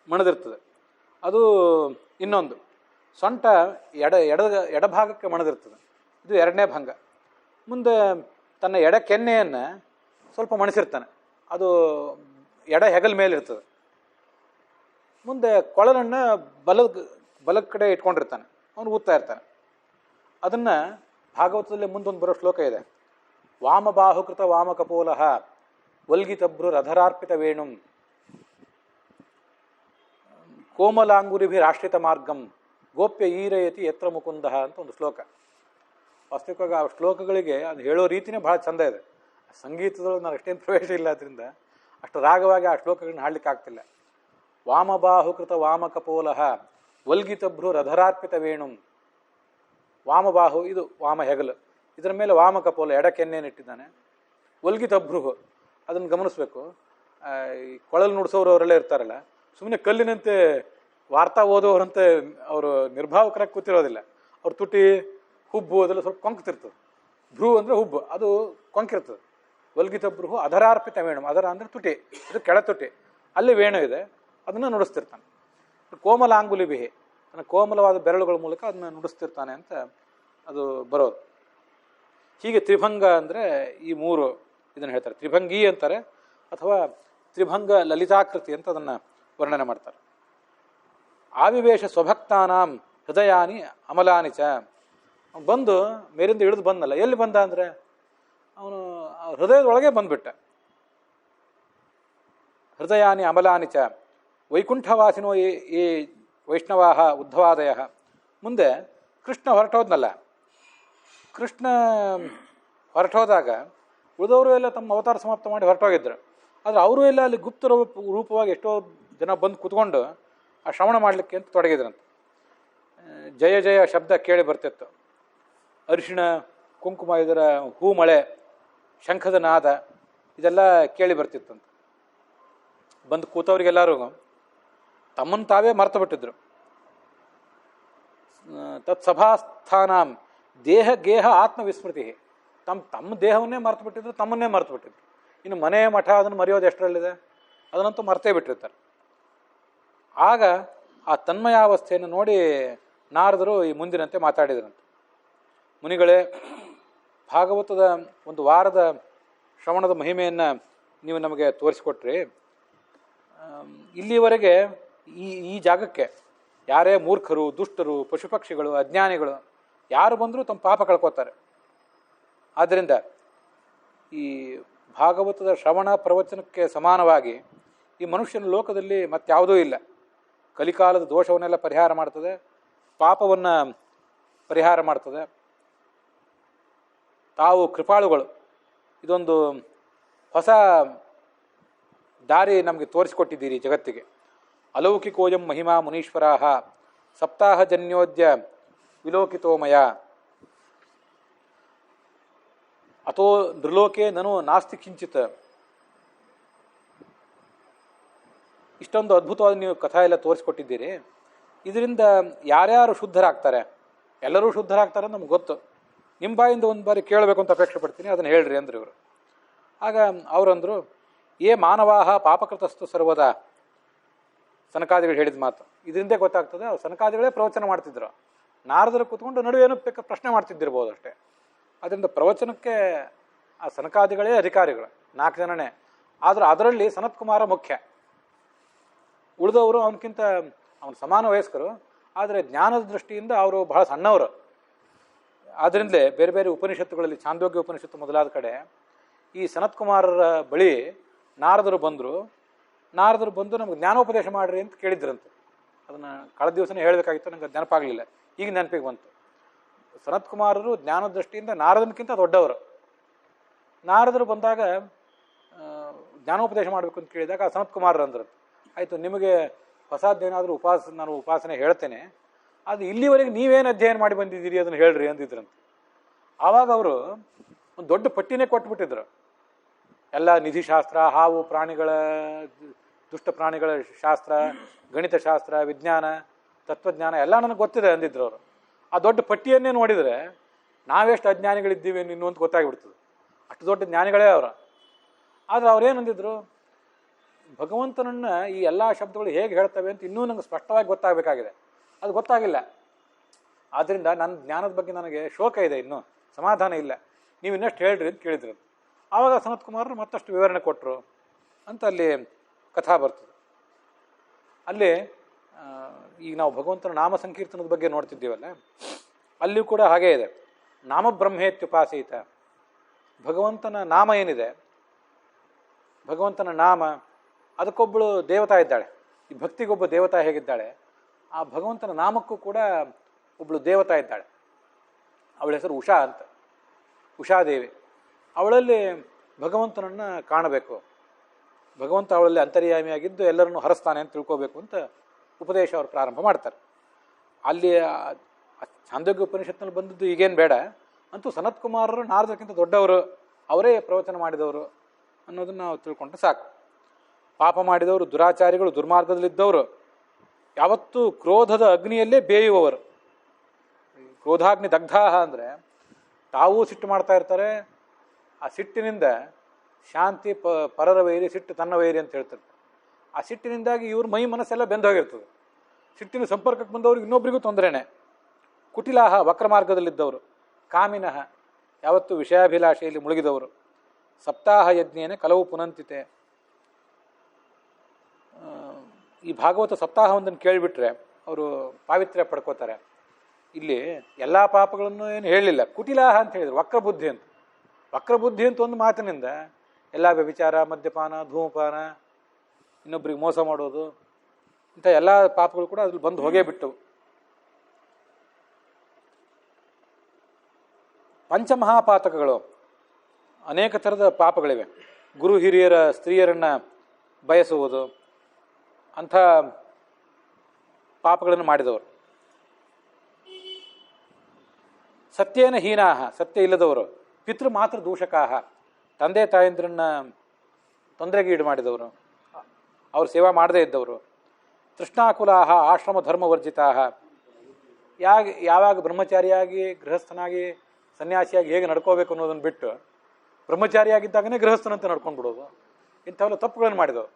ಮಣದಿರ್ತದೆ, ಅದು ಇನ್ನೊಂದು. ಸೊಂಟ ಎಡಭಾಗಕ್ಕೆ ಮಣದಿರ್ತದೆ, ಇದು ಎರಡನೇ ಭಂಗ. ಮುಂದೆ ತನ್ನ ಎಡ ಕೆನ್ನೆಯನ್ನು ಸ್ವಲ್ಪ ಮಣಿಸಿರ್ತಾನೆ, ಅದು ಎಡ ಹೆಗಲ ಮೇಲೆ ಇರ್ತದೆ. ಮುಂದೆ ಕೊಳಲನ್ನು ಬಲದ ಕಡೆ ಇಟ್ಕೊಂಡಿರ್ತಾನೆ, ಅವನು ಊದ್ತಾ ಇರ್ತಾನೆ. ಅದನ್ನು ಭಾಗವತದಲ್ಲಿ ಮುಂದೊಂದು ಬರೋ ಶ್ಲೋಕ ಇದೆ, ವಾಮಬಾಹುಕೃತ ವಾಮಕಪೋಲಃ ವಲ್ಗಿತಭ್ರು ರಧರಾರ್ಪಿತ ವೇಣುಂ ಕೋಮಲಾಂಗುರಿಭಿರಾಶ್ರಿತ ಮಾರ್ಗಂ ಗೋಪ್ಯ ಈರಯತಿ ಯತ್ರ ಮುಕುಂದ ಅಂತ ಒಂದು ಶ್ಲೋಕ. ವಾಸ್ತವಿಕವಾಗಿ ಆ ಶ್ಲೋಕಗಳಿಗೆ ಅದು ಹೇಳೋ ರೀತಿನೇ ಭಾಳ ಚಂದ ಇದೆ. ಸಂಗೀತದೊಳಗೆ ನಾನು ಅಷ್ಟೇನು ಪ್ರವೇಶ ಇಲ್ಲ, ಅದರಿಂದ ಅಷ್ಟು ರಾಗವಾಗಿ ಆ ಶ್ಲೋಕಗಳನ್ನ ಹಾಡ್ಲಿಕ್ಕೆ ಆಗ್ತಿಲ್ಲ. ವಾಮಬಾಹುಕೃತ ವಾಮಕಪೋಲಃ ವಲ್ಗಿತಭ್ರು ರಧರಾರ್ಪಿತ ವೇಣುಂ. ವಾಮಬಾಹು ಇದು ವಾಮ ಹೆಗಲು, ಇದರ ಮೇಲೆ ವಾಮಕಪೋಲ ಎಡ ಕೆನ್ನೆಯನ್ನಿಟ್ಟಿದ್ದಾನೆ. ವಲ್ಗಿತಭ್ರು ಅದನ್ನು ಗಮನಿಸ್ಬೇಕು. ಈ ಕೊಳಲು ನುಡಿಸೋರು ಅವರೆಲ್ಲ ಇರ್ತಾರಲ್ಲ, ಸುಮ್ಮನೆ ಕಲ್ಲಿನಂತೆ ವಾರ್ತಾ ಓದೋರಂತೆ ಅವರು ನಿರ್ಭಾವಕರಾಗಿ ಕೂತಿರೋದಿಲ್ಲ. ಅವ್ರ ತುಟಿ ಹುಬ್ಬು ಅದೆಲ್ಲ ಸ್ವಲ್ಪ ಕೊಂಕ್ತಿರ್ತದೆ. ಭ್ರೂ ಅಂದರೆ ಹುಬ್ಬು, ಅದು ಕೊಂಕಿರ್ತದೆ. ವಲ್ಗಿತ ಭ್ರೂ ಅಧರಾರ್ಪಿತ ವೇಣು, ಅದರ ಅಂದರೆ ತುಟಿ, ಇದು ಕೆಳ ತುಟಿ, ಅಲ್ಲಿ ವೇಣು ಇದೆ, ಅದನ್ನು ನುಡಿಸ್ತಿರ್ತಾನೆ. ಕೋಮಲಾಂಗುಲಿ ಬಿಹಿ, ತನ್ನ ಕೋಮಲವಾದ ಬೆರಳುಗಳ ಮೂಲಕ ಅದನ್ನು ನುಡಿಸ್ತಿರ್ತಾನೆ ಅಂತ ಅದು ಬರೋದು. ಹೀಗೆ ತ್ರಿಭಂಗ ಅಂದರೆ ಈ ಮೂರು ಇದನ್ನು ಹೇಳ್ತಾರೆ, ತ್ರಿಭಂಗಿ ಅಂತಾರೆ, ಅಥವಾ ತ್ರಿಭಂಗ ಲಲಿತಾಕೃತಿ ಅಂತ ಅದನ್ನು ವರ್ಣನೆ ಮಾಡ್ತಾರೆ. ಆವಿವೇಶ ಸ್ವಭಕ್ತಾನಾಂ ಹೃದಯಾನಿ ಅಮಲಾನಿ ಚ. ಬಂದು ಮೇರಿಂದ ಇಳಿದು ಬಂದಲ್ಲ, ಎಲ್ಲಿ ಬಂದ ಅಂದರೆ ಅವನು ಹೃದಯದೊಳಗೆ ಬಂದ್ಬಿಟ್ಟ. ಹೃದಯಾನಿ ಅಮಲಾನಿ ಚ ವೈಕುಂಠವಾಸಿನೋ ಈ ವೈಷ್ಣವಾಹ ಉದ್ಧವಾದಯ. ಮುಂದೆ ಕೃಷ್ಣ ಹೊರಟೋದ್ನಲ್ಲ, ಕೃಷ್ಣ ಹೊರಟೋದಾಗ ಉಳಿದವರು ಎಲ್ಲ ತಮ್ಮ ಅವತಾರ ಸಮಾಪ್ತ ಮಾಡಿ ಹೊರಟೋಗಿದ್ರು. ಆದರೆ ಅವರು ಎಲ್ಲ ಅಲ್ಲಿ ಗುಪ್ತ ರೂಪವಾಗಿ ಎಷ್ಟೋ ಜನ ಬಂದು ಕೂತ್ಕೊಂಡು ಆ ಶ್ರವಣ ಮಾಡಲಿಕ್ಕೆ ಅಂತ ತೊಡಗಿದ್ರಂತೆ. ಜಯ ಜಯ ಶಬ್ದ ಕೇಳಿ ಬರ್ತಿತ್ತು. ಅರಿಶಿಣ ಕುಂಕುಮ, ಇದರ ಹೂ ಮಳೆ, ಶಂಖದ ನಾದ ಇದೆಲ್ಲ ಕೇಳಿ ಬರ್ತಿತ್ತಂತ. ಬಂದು ಕೂತವ್ರಿಗೆಲ್ಲರೂ ತಮ್ಮನ್ನು ತಾವೇ ಮರ್ತು ಬಿಟ್ಟಿದ್ರು. ತತ್ಸಭಾಸ್ಥಾನಾಂ ದೇಹ ಗೇಹ ಆತ್ಮವಿಸ್ಮೃತಿ, ತಮ್ಮ ದೇಹವನ್ನೇ ಮರ್ತು ಬಿಟ್ಟಿದ್ರು, ತಮ್ಮನ್ನೇ ಮರ್ತು ಬಿಟ್ಟಿದ್ರು. ಇನ್ನು ಮನೆ ಮಠ ಅದನ್ನು ಮರೆಯೋದು ಎಷ್ಟರಲ್ಲಿದೆ, ಅದನ್ನಂತೂ ಮರ್ತೇ ಬಿಟ್ಟಿರ್ತಾರೆ. ಆಗ ಆ ತನ್ಮಯಾವಸ್ಥೆಯನ್ನು ನೋಡಿ ನಾರದರು ಈ ಮುಂದಿನಂತೆ ಮಾತಾಡಿದ್ರಂತೆ. ಮುನಿಗಳೇ, ಭಾಗವತದ ಒಂದು ವಾರದ ಶ್ರವಣದ ಮಹಿಮೆಯನ್ನು ನೀವು ನಮಗೆ ತೋರಿಸಿಕೊಟ್ರಿ. ಇಲ್ಲಿವರೆಗೆ ಈ ಜಾಗಕ್ಕೆ ಯಾರೇ ಮೂರ್ಖರು, ದುಷ್ಟರು, ಪಶುಪಕ್ಷಿಗಳು, ಅಜ್ಞಾನಿಗಳು ಯಾರು ಬಂದರೂ ತಮ್ಮ ಪಾಪ ಕಳ್ಕೋತಾರೆ. ಆದ್ದರಿಂದ ಈ ಭಾಗವತದ ಶ್ರವಣ ಪ್ರವಚನಕ್ಕೆ ಸಮಾನವಾಗಿ ಈ ಮನುಷ್ಯನ ಲೋಕದಲ್ಲಿ ಮತ್ತಾವುದೂ ಇಲ್ಲ. ಕಲಿಕಾಲದ ದೋಷವನ್ನೆಲ್ಲ ಪರಿಹಾರ ಮಾಡ್ತದೆ, ಪಾಪವನ್ನು ಪರಿಹಾರ ಮಾಡ್ತದೆ. ತಾವು ಕೃಪಾಳುಗಳು, ಇದೊಂದು ಹೊಸ ದಾರಿ ನಮಗೆ ತೋರಿಸಿಕೊಟ್ಟಿದ್ದೀರಿ ಜಗತ್ತಿಗೆ. ಅಲೌಕಿಕೋಯಂ ಮಹಿಮಾ ಮುನೀಶ್ವರಾಹ ಸಪ್ತಾಹಜನ್ಯೋದ್ಯ ವಿಲೋಕಿತೋಮಯ ಅಥೋ ನೃಲೋಕೆ ನನು ನಾಸ್ತಿ ಕಿಂಚಿತ್. ಇಷ್ಟೊಂದು ಅದ್ಭುತವಾದ ನೀವು ಕಥಾ ಎಲ್ಲ ತೋರಿಸ್ಕೊಟ್ಟಿದ್ದೀರಿ. ಇದರಿಂದ ಯಾರ್ಯಾರು ಶುದ್ಧರಾಗ್ತಾರೆ, ಎಲ್ಲರೂ ಶುದ್ಧರಾಗ್ತಾರೆ ನಮ್ಗೆ ಗೊತ್ತು. ನಿಮ್ಮ ಬಾಯಿಂದ ಒಂದು ಬಾರಿ ಕೇಳಬೇಕು ಅಂತ ಅಪೇಕ್ಷೆ ಪಡ್ತೀನಿ, ಅದನ್ನು ಹೇಳ್ರಿ ಅಂದರು ಇವರು. ಆಗ ಅವರಂದರು, ಏ ಮಾನವಾಹ ಪಾಪಕೃತಸ್ತು ಸರ್ವದ. ಸನಕಾದಿಗಳು ಹೇಳಿದ ಮಾತು ಇದರಿಂದೇ ಗೊತ್ತಾಗ್ತದೆ. ಅವ್ರು ಸನಕಾದಿಗಳೇ ಪ್ರವಚನ ಮಾಡ್ತಿದ್ರು. ನಾರದರು ಕೂತ್ಕೊಂಡು ನಡುವೇನೋ ಪ್ರಶ್ನೆ ಮಾಡ್ತಿದ್ದಿರ್ಬೋದು ಅಷ್ಟೇ. ಅದರಿಂದ ಪ್ರವಚನಕ್ಕೆ ಆ ಸನಕಾದಿಗಳೇ ಅಧಿಕಾರಿಗಳು, 4 ಜನನೇ. ಆದರೂ ಅದರಲ್ಲಿ ಸನತ್ಕುಮಾರ ಮುಖ್ಯ. ಉಳಿದವರು ಅವನ ಸಮಾನ ವಯಸ್ಕರು, ಆದರೆ ಜ್ಞಾನದ ದೃಷ್ಟಿಯಿಂದ ಅವರು ಬಹಳ ಸಣ್ಣವರು. ಆದ್ದರಿಂದಲೇ ಬೇರೆ ಬೇರೆ ಉಪನಿಷತ್ತುಗಳಲ್ಲಿ, ಛಾಂದೋಗ್ಯ ಉಪನಿಷತ್ತು ಮೊದಲಾದ ಕಡೆ ಈ ಸನತ್ಕುಮಾರರ ಬಳಿ ನಾರದರು ಬಂದು ನಮ್ಗೆ ಜ್ಞಾನೋಪದೇಶ ಮಾಡ್ರಿ ಅಂತ ಕೇಳಿದ್ರಂತೆ. ಅದನ್ನು ಕಳೆದ ದಿವಸನೇ ಹೇಳಬೇಕಾಗಿತ್ತು, ನನಗೆ ನೆನಪಾಗಲಿಲ್ಲ, ಈಗ ನೆನಪಿಗೆ ಬಂತು. ಸನತ್ಕುಮಾರರು ಜ್ಞಾನದ ದೃಷ್ಟಿಯಿಂದ ನಾರದನ್ಕಿಂತ ದೊಡ್ಡವರು. ನಾರದರು ಬಂದಾಗ ಜ್ಞಾನೋಪದೇಶ ಮಾಡಬೇಕು ಅಂತ ಕೇಳಿದಾಗ ಆ ಸನತ್ಕುಮಾರರು ಅಂದ್ರಂತೆ, ಆಯಿತು ನಿಮಗೆ ಹೊಸದೇನಾದರೂ ನಾನು ಉಪಾಸನೆ ಹೇಳ್ತೇನೆ, ಅದು ಇಲ್ಲಿವರೆಗೆ ನೀವೇನು ಅಧ್ಯಯನ ಮಾಡಿ ಬಂದಿದ್ದೀರಿ ಅದನ್ನು ಹೇಳ್ರಿ ಅಂದಿದ್ರಂತೆ. ಆವಾಗ ಅವರು ಒಂದು ದೊಡ್ಡ ಪಟ್ಟಿನೇ ಕೊಟ್ಬಿಟ್ಟಿದ್ರು. ಎಲ್ಲ ನಿಧಿಶಾಸ್ತ್ರ, ಹಾವು ಪ್ರಾಣಿಗಳ, ದುಷ್ಟ ಪ್ರಾಣಿಗಳ ಶಾಸ್ತ್ರ, ಗಣಿತಶಾಸ್ತ್ರ, ವಿಜ್ಞಾನ, ತತ್ವಜ್ಞಾನ ಎಲ್ಲ ನನಗೆ ಗೊತ್ತಿದೆ ಅಂದಿದ್ರು ಅವರು. ಆ ದೊಡ್ಡ ಪಟ್ಟಿಯನ್ನೇ ನೋಡಿದರೆ ನಾವೆಷ್ಟು ಅಜ್ಞಾನಿಗಳಿದ್ದೀವಿ ಇನ್ನು ಅಂತ ಗೊತ್ತಾಗಿಬಿಡ್ತದೆ. ಅಷ್ಟು ದೊಡ್ಡ ಜ್ಞಾನಿಗಳೇ ಅವರು. ಆದರೆ ಅವ್ರೇನಂದಿದ್ರು, ಭಗವಂತನನ್ನು ಈ ಎಲ್ಲ ಶಬ್ದಗಳು ಹೇಗೆ ಹೇಳ್ತವೆ ಅಂತ ಇನ್ನೂ ನನಗೆ ಸ್ಪಷ್ಟವಾಗಿ ಗೊತ್ತಾಗಬೇಕಾಗಿದೆ, ಅದು ಗೊತ್ತಾಗಿಲ್ಲ. ಆದ್ದರಿಂದ ನನ್ನ ಜ್ಞಾನದ ಬಗ್ಗೆ ನನಗೆ ಶೋಕ ಇದೆ, ಇನ್ನೂ ಸಮಾಧಾನ ಇಲ್ಲ, ನೀವು ಇನ್ನಷ್ಟು ಹೇಳ್ರಿ ಅಂತ ಕೇಳಿದ್ರು. ಆವಾಗ ಸನತ್ಕುಮಾರರು ಮತ್ತಷ್ಟು ವಿವರಣೆ ಕೊಟ್ಟರು ಅಂತ ಅಲ್ಲಿ ಕಥಾ ಬರ್ತದೆ. ಅಲ್ಲಿ ಈಗ ನಾವು ಭಗವಂತನ ನಾಮ ಸಂಕೀರ್ತನದ ಬಗ್ಗೆ ನೋಡ್ತಿದ್ದೀವಲ್ಲ, ಅಲ್ಲಿಯೂ ಕೂಡ ಹಾಗೇ ಇದೆ. ನಾಮಬ್ರಹ್ಮೇತ್ಯುಪಾಸೀತ. ಭಗವಂತನ ನಾಮ ಏನಿದೆ, ಭಗವಂತನ ನಾಮ, ಅದಕ್ಕೊಬ್ಬಳು ದೇವತಾ ಇದ್ದಾಳೆ. ಈ ಭಕ್ತಿಗೊಬ್ಬ ದೇವತಾ ಹೇಗಿದ್ದಾಳೆ, ಆ ಭಗವಂತನ ನಾಮಕ್ಕೂ ಕೂಡ ಒಬ್ಬಳು ದೇವತಾ ಇದ್ದಾಳೆ. ಅವಳ ಹೆಸರು ಉಷಾ ಅಂತ, ಉಷಾದೇವಿ. ಅವಳಲ್ಲಿ ಭಗವಂತನನ್ನು ಕಾಣಬೇಕು, ಭಗವಂತ ಅವಳಲ್ಲಿ ಅಂತರ್ಯಾಮಿಯಾಗಿದ್ದು ಎಲ್ಲರನ್ನೂ ಹರಸ್ತಾನೆ ಅಂತ ತಿಳ್ಕೋಬೇಕು ಅಂತ ಉಪದೇಶ ಅವರು ಪ್ರಾರಂಭ ಮಾಡ್ತಾರೆ. ಅಲ್ಲಿ ಛಾಂದೋಗ್ಯ ಉಪನಿಷತ್ನಲ್ಲಿ ಬಂದದ್ದು ಈಗೇನು ಬೇಡ, ಅಂತೂ ಸನತ್ಕುಮಾರರು ನಾರದಕ್ಕಿಂತ ದೊಡ್ಡವರು, ಅವರೇ ಪ್ರವಚನ ಮಾಡಿದವರು ಅನ್ನೋದನ್ನು ನಾವು ತಿಳ್ಕೊಂಡ್ರೆ ಸಾಕು. ಪಾಪ ಮಾಡಿದವರು, ದುರಾಚಾರಿಗಳು, ದುರ್ಮಾರ್ಗದಲ್ಲಿದ್ದವರು, ಯಾವತ್ತೂ ಕ್ರೋಧದ ಅಗ್ನಿಯಲ್ಲೇ ಬೇಯುವವರು. ಕ್ರೋಧಾಗ್ನಿ ದಗ್ಧಾಹ ಅಂದರೆ ತಾವೂ ಸಿಟ್ಟು ಮಾಡ್ತಾ ಇರ್ತಾರೆ. ಆ ಸಿಟ್ಟಿನಿಂದ ಶಾಂತಿ ಪರರ ವೈರಿ, ಸಿಟ್ಟು ತನ್ನ ವೈರಿ ಅಂತ ಹೇಳ್ತಾರೆ. ಆ ಸಿಟ್ಟಿನಿಂದಾಗಿ ಇವ್ರ ಮೈ ಮನಸ್ಸೆಲ್ಲ ಬೆಂದೋಗಿರ್ತದೆ. ಸಿಟ್ಟಿನ ಸಂಪರ್ಕಕ್ಕೆ ಬಂದವ್ರಿಗೆ ಇನ್ನೊಬ್ಬರಿಗೂ ತೊಂದರೆನೇ. ಕುಟಿಲಾಹ, ವಕ್ರಮಾರ್ಗದಲ್ಲಿದ್ದವರು. ಕಾಮಿನಃ, ಯಾವತ್ತೂ ವಿಷಯಾಭಿಲಾಷೆಯಲ್ಲಿ ಮುಳುಗಿದವರು. ಸಪ್ತಾಹ ಯಜ್ಞೇನೆ ಕಲವು ಪುನಂತಿತೆ. ಈ ಭಾಗವತ ಸಪ್ತಾಹವೊಂದನ್ನು ಕೇಳಿಬಿಟ್ರೆ ಅವರು ಪಾವಿತ್ರ್ಯ ಪಡ್ಕೋತಾರೆ. ಇಲ್ಲಿ ಎಲ್ಲ ಪಾಪಗಳನ್ನು ಏನು ಹೇಳಲಿಲ್ಲ, ಕುಟಿಲಾಹ ಅಂತ ಹೇಳಿದರು, ವಕ್ರಬುದ್ಧಿ ಅಂತ. ವಕ್ರಬುದ್ಧಿ ಅಂತ ಒಂದು ಮಾತಿನಿಂದ ಎಲ್ಲ ವ್ಯಭಿಚಾರ, ಮದ್ಯಪಾನ, ಧೂಮಪಾನ, ಇನ್ನೊಬ್ಬರಿಗೆ ಮೋಸ ಮಾಡೋದು, ಇಂಥ ಎಲ್ಲ ಪಾಪಗಳು ಕೂಡ ಅದ್ರಲ್ಲಿ ಬಂದು ಹೋಗೇ ಬಿಟ್ಟವು. ಪಂಚಮಹಾಪಾತಕಗಳು ಅನೇಕ ಥರದ ಪಾಪಗಳಿವೆ. ಗುರು ಹಿರಿಯರ ಸ್ತ್ರೀಯರನ್ನು ಬಯಸುವುದು, ಅಂಥ ಪಾಪಗಳನ್ನು ಮಾಡಿದವರು. ಸತ್ಯೇನ ಹೀನಾಹ, ಸತ್ಯ ಇಲ್ಲದವರು. ಪಿತೃ ಮಾತ್ರ ದೂಷಕಾಹ, ತಂದೆ ತಾಯಂದ್ರನ್ನ ತೊಂದರೆಗೀಡು ಮಾಡಿದವರು, ಅವ್ರ ಸೇವಾ ಮಾಡದೇ ಇದ್ದವರು. ತೃಷ್ಣಾಕುಲಾಹ, ಆಶ್ರಮ ಧರ್ಮವರ್ಜಿತಾಹ, ಯಾವಾಗ ಬ್ರಹ್ಮಚಾರಿಯಾಗಿ ಗೃಹಸ್ಥನಾಗಿ ಸನ್ಯಾಸಿಯಾಗಿ ಹೇಗೆ ನಡ್ಕೋಬೇಕು ಅನ್ನೋದನ್ನು ಬಿಟ್ಟು ಬ್ರಹ್ಮಚಾರಿಯಾಗಿದ್ದಾಗನೇ ಗೃಹಸ್ಥನಂತೆ ನಡ್ಕೊಂಡು ಬಿಡೋದು, ಇಂಥವೆಲ್ಲ ತಪ್ಪುಗಳನ್ನು ಮಾಡಿದವು.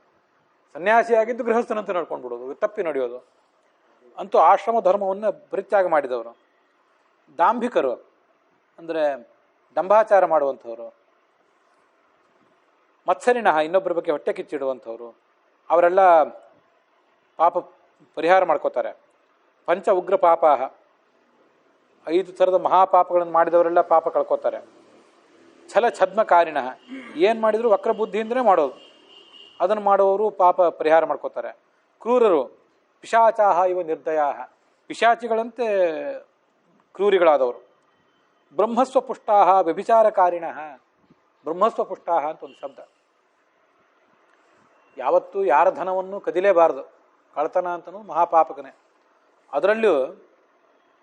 ಸನ್ಯಾಸಿಯಾಗಿದ್ದು ಗೃಹಸ್ಥನಂತೆ ನಡ್ಕೊಂಡು ಬಿಡೋದು, ತಪ್ಪಿ ನಡೆಯೋದು. ಅಂತೂ ಆಶ್ರಮ ಧರ್ಮವನ್ನು ಪರಿತ್ಯಾಗ ಮಾಡಿದವರು. ದಾಂಭಿಕರು ಅಂದರೆ ದಂಭಾಚಾರ ಮಾಡುವಂಥವ್ರು. ಮತ್ಸರಿಣಃ, ಇನ್ನೊಬ್ಬರ ಬಗ್ಗೆ ಹೊಟ್ಟೆ ಕಿಚ್ಚಿಡುವಂಥವ್ರು. ಅವರೆಲ್ಲ ಪಾಪ ಪರಿಹಾರ ಮಾಡ್ಕೋತಾರೆ. ಪಂಚ ಉಗ್ರ ಪಾಪಾಹ, 5 ಥರದ ಮಹಾಪಾಪಗಳನ್ನು ಮಾಡಿದವರೆಲ್ಲ ಪಾಪ ಕಳ್ಕೋತಾರೆ. ಛಲ ಛದ್ಮಕಾರಿಣಃ, ಏನು ಮಾಡಿದ್ರು ವಕ್ರ ಬುದ್ಧಿಯಿಂದಲೇ ಮಾಡೋದು, ಅದನ್ನು ಮಾಡುವವರು ಪಾಪ ಪರಿಹಾರ ಮಾಡ್ಕೋತಾರೆ. ಕ್ರೂರರು ಪಿಶಾಚಾಹ ಇವ ನಿರ್ದಯಾಹ, ಪಿಶಾಚಿಗಳಂತೆ ಕ್ರೂರಿಗಳಾದವರು. ಬ್ರಹ್ಮಸ್ವಪುಷ್ಟಾಹ ವ್ಯಭಿಚಾರಕಾರಿಣಃ, ಬ್ರಹ್ಮಸ್ವಪುಷ್ಟಾಹ ಅಂತ ಒಂದು ಶಬ್ದ. ಯಾವತ್ತೂ ಯಾರ ಧನವನ್ನು ಕದಿಲೇಬಾರದು, ಕಳ್ತನ ಅಂತನೂ ಮಹಾಪಾಪಕನೇ. ಅದರಲ್ಲೂ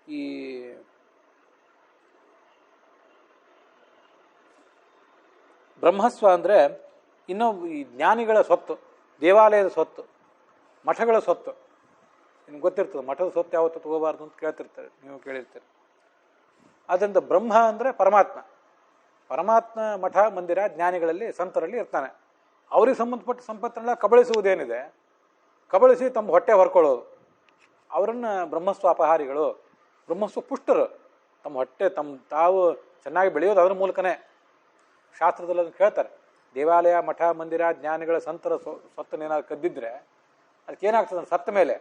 ಈ ಬ್ರಹ್ಮಸ್ವ ಅಂದರೆ ಇನ್ನೂ ಈ ಜ್ಞಾನಿಗಳ ಸ್ವತ್ತು, ದೇವಾಲಯದ ಸ್ವತ್ತು, ಮಠಗಳ ಸ್ವತ್ತು. ನಿಮ್ಗೆ ಗೊತ್ತಿರ್ತದೆ, ಮಠದ ಸ್ವತ್ತು ಯಾವತ್ತೂ ತಗೋಬಾರ್ದು ಅಂತ ಕೇಳ್ತಿರ್ತಾರೆ, ನೀವು ಕೇಳಿರ್ತೀರಿ. ಆದ್ದರಿಂದ ಬ್ರಹ್ಮ ಅಂದರೆ ಪರಮಾತ್ಮ. ಪರಮಾತ್ಮ ಮಠ ಮಂದಿರ ಜ್ಞಾನಿಗಳಲ್ಲಿ ಸಂತರಲ್ಲಿ ಇರ್ತಾನೆ. ಅವ್ರಿಗೆ ಸಂಬಂಧಪಟ್ಟ ಸಂಪತ್ತನ್ನೆಲ್ಲ ಕಬಳಿಸುವುದೇನಿದೆ, ಕಬಳಿಸಿ ತಮ್ಮ ಹೊಟ್ಟೆ ಹೊರ್ಕೊಳ್ಳೋದು, ಅವರನ್ನು ಬ್ರಹ್ಮಸ್ವ ಅಪಹಾರಿಗಳು, ಬ್ರಹ್ಮಸ್ವ ಪುಷ್ಟರು. ತಮ್ಮ ಹೊಟ್ಟೆ ತಾವು ಚೆನ್ನಾಗಿ ಬೆಳೆಯೋದು ಅದರ ಮೂಲಕನೇ. ಶಾಸ್ತ್ರದಲ್ಲಿ ಅದನ್ನು ಹೇಳ್ತಾರೆ. ದೇವಾಲಯ ಮಠ ಮಂದಿರ ಜ್ಞಾನಿಗಳ ಸಂತರ ಸ್ವತ್ತನ್ನೇನಾದ್ರು ಕದ್ದಿದ್ರೆ ಅದಕ್ಕೇನಾಗ್ತದೆ, ಸತ್ತ ಮೇಲೆ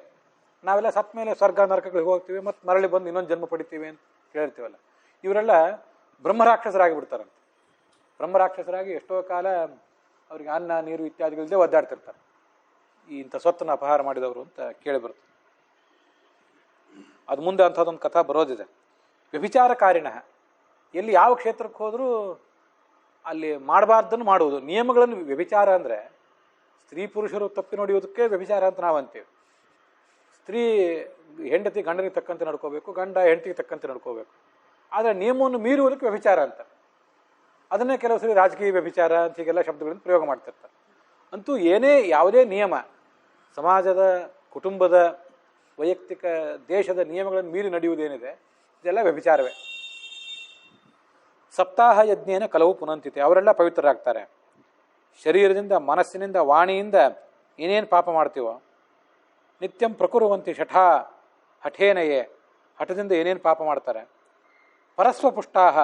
ನಾವೆಲ್ಲ ಸತ್ತ ಮೇಲೆ ಸ್ವರ್ಗ ನರಕಗಳಿಗೆ ಹೋಗ್ತೀವಿ, ಮತ್ತು ಮರಳಿ ಬಂದು ಇನ್ನೊಂದು ಜನ್ಮ ಪಡಿತೀವಿ ಅಂತ ಕೇಳ್ತೀವಲ್ಲ. ಇವರೆಲ್ಲ ಬ್ರಹ್ಮರಾಕ್ಷಸರಾಗಿ ಬಿಡ್ತಾರಂತೆ. ಬ್ರಹ್ಮರಾಕ್ಷಸರಾಗಿ ಎಷ್ಟೋ ಕಾಲ ಅವ್ರಿಗೆ ಅನ್ನ ನೀರು ಇತ್ಯಾದಿಗಳಿಂದ ಒದ್ದಾಡ್ತಿರ್ತಾರೆ, ಈ ಇಂಥ ಸ್ವತ್ತನ್ನು ಅಪಹಾರ ಮಾಡಿದವರು ಅಂತ ಕೇಳಿಬರುತ್ತೆ. ಅದು ಮುಂದೆ ಅಂಥದ್ದೊಂದು ಕಥಾ ಬರೋದಿದೆ. ವ್ಯಭಿಚಾರಕಾರಿಣಃ, ಎಲ್ಲಿ ಯಾವ ಕ್ಷೇತ್ರಕ್ಕೆ ಹೋದರೂ ಅಲ್ಲಿ ಮಾಡಬಾರ್ದನ್ನು ಮಾಡುವುದು, ನಿಯಮಗಳನ್ನು. ವ್ಯಭಿಚಾರ ಅಂದರೆ ಸ್ತ್ರೀ ಪುರುಷರು ತಪ್ಪಿ ನೋಡಿಯೋದಕ್ಕೆ ವ್ಯಭಿಚಾರ ಅಂತ ನಾವು ಅಂತೀವಿ. ಸ್ತ್ರೀ ಹೆಂಡತಿ ಗಂಡನಿಗೆ ತಕ್ಕಂತೆ ನಡ್ಕೋಬೇಕು, ಗಂಡ ಹೆಂಡತಿಗೆ ತಕ್ಕಂತೆ ನಡ್ಕೋಬೇಕು. ಆದರೆ ನಿಯಮವನ್ನು ಮೀರುವುದಕ್ಕೆ ವ್ಯಭಿಚಾರ ಅಂತ. ಅದನ್ನೇ ಕೆಲವು ಸರಿ ರಾಜಕೀಯ ವ್ಯಭಿಚಾರ ಅಂತ ಹೀಗೆಲ್ಲ ಶಬ್ದಗಳನ್ನು ಪ್ರಯೋಗ ಮಾಡ್ತಿರ್ತಾರೆ. ಅಂತೂ ಯಾವುದೇ ನಿಯಮ, ಸಮಾಜದ, ಕುಟುಂಬದ, ವೈಯಕ್ತಿಕ, ದೇಶದ ನಿಯಮಗಳನ್ನು ಮೀರಿ ನಡೆಯುವುದೇನಿದೆ ಇದೆಲ್ಲ ವ್ಯಭಿಚಾರವೇ. ಸಪ್ತಾಹ ಯಜ್ಞೇನ ಕಲವು ಪುನಂತಿತೆ, ಅವರೆಲ್ಲ ಪವಿತ್ರರಾಗ್ತಾರೆ. ಶರೀರದಿಂದ, ಮನಸ್ಸಿನಿಂದ, ವಾಣಿಯಿಂದ ಏನೇನು ಪಾಪ ಮಾಡ್ತೀವೋ, ನಿತ್ಯಂ ಪ್ರಕುರುವಂತಿ ಹಠೇನಯೇ, ಹಠದಿಂದ ಏನೇನು ಪಾಪ ಮಾಡ್ತಾರೆ. ಪರಸ್ವಪುಷ್ಟಾಹ,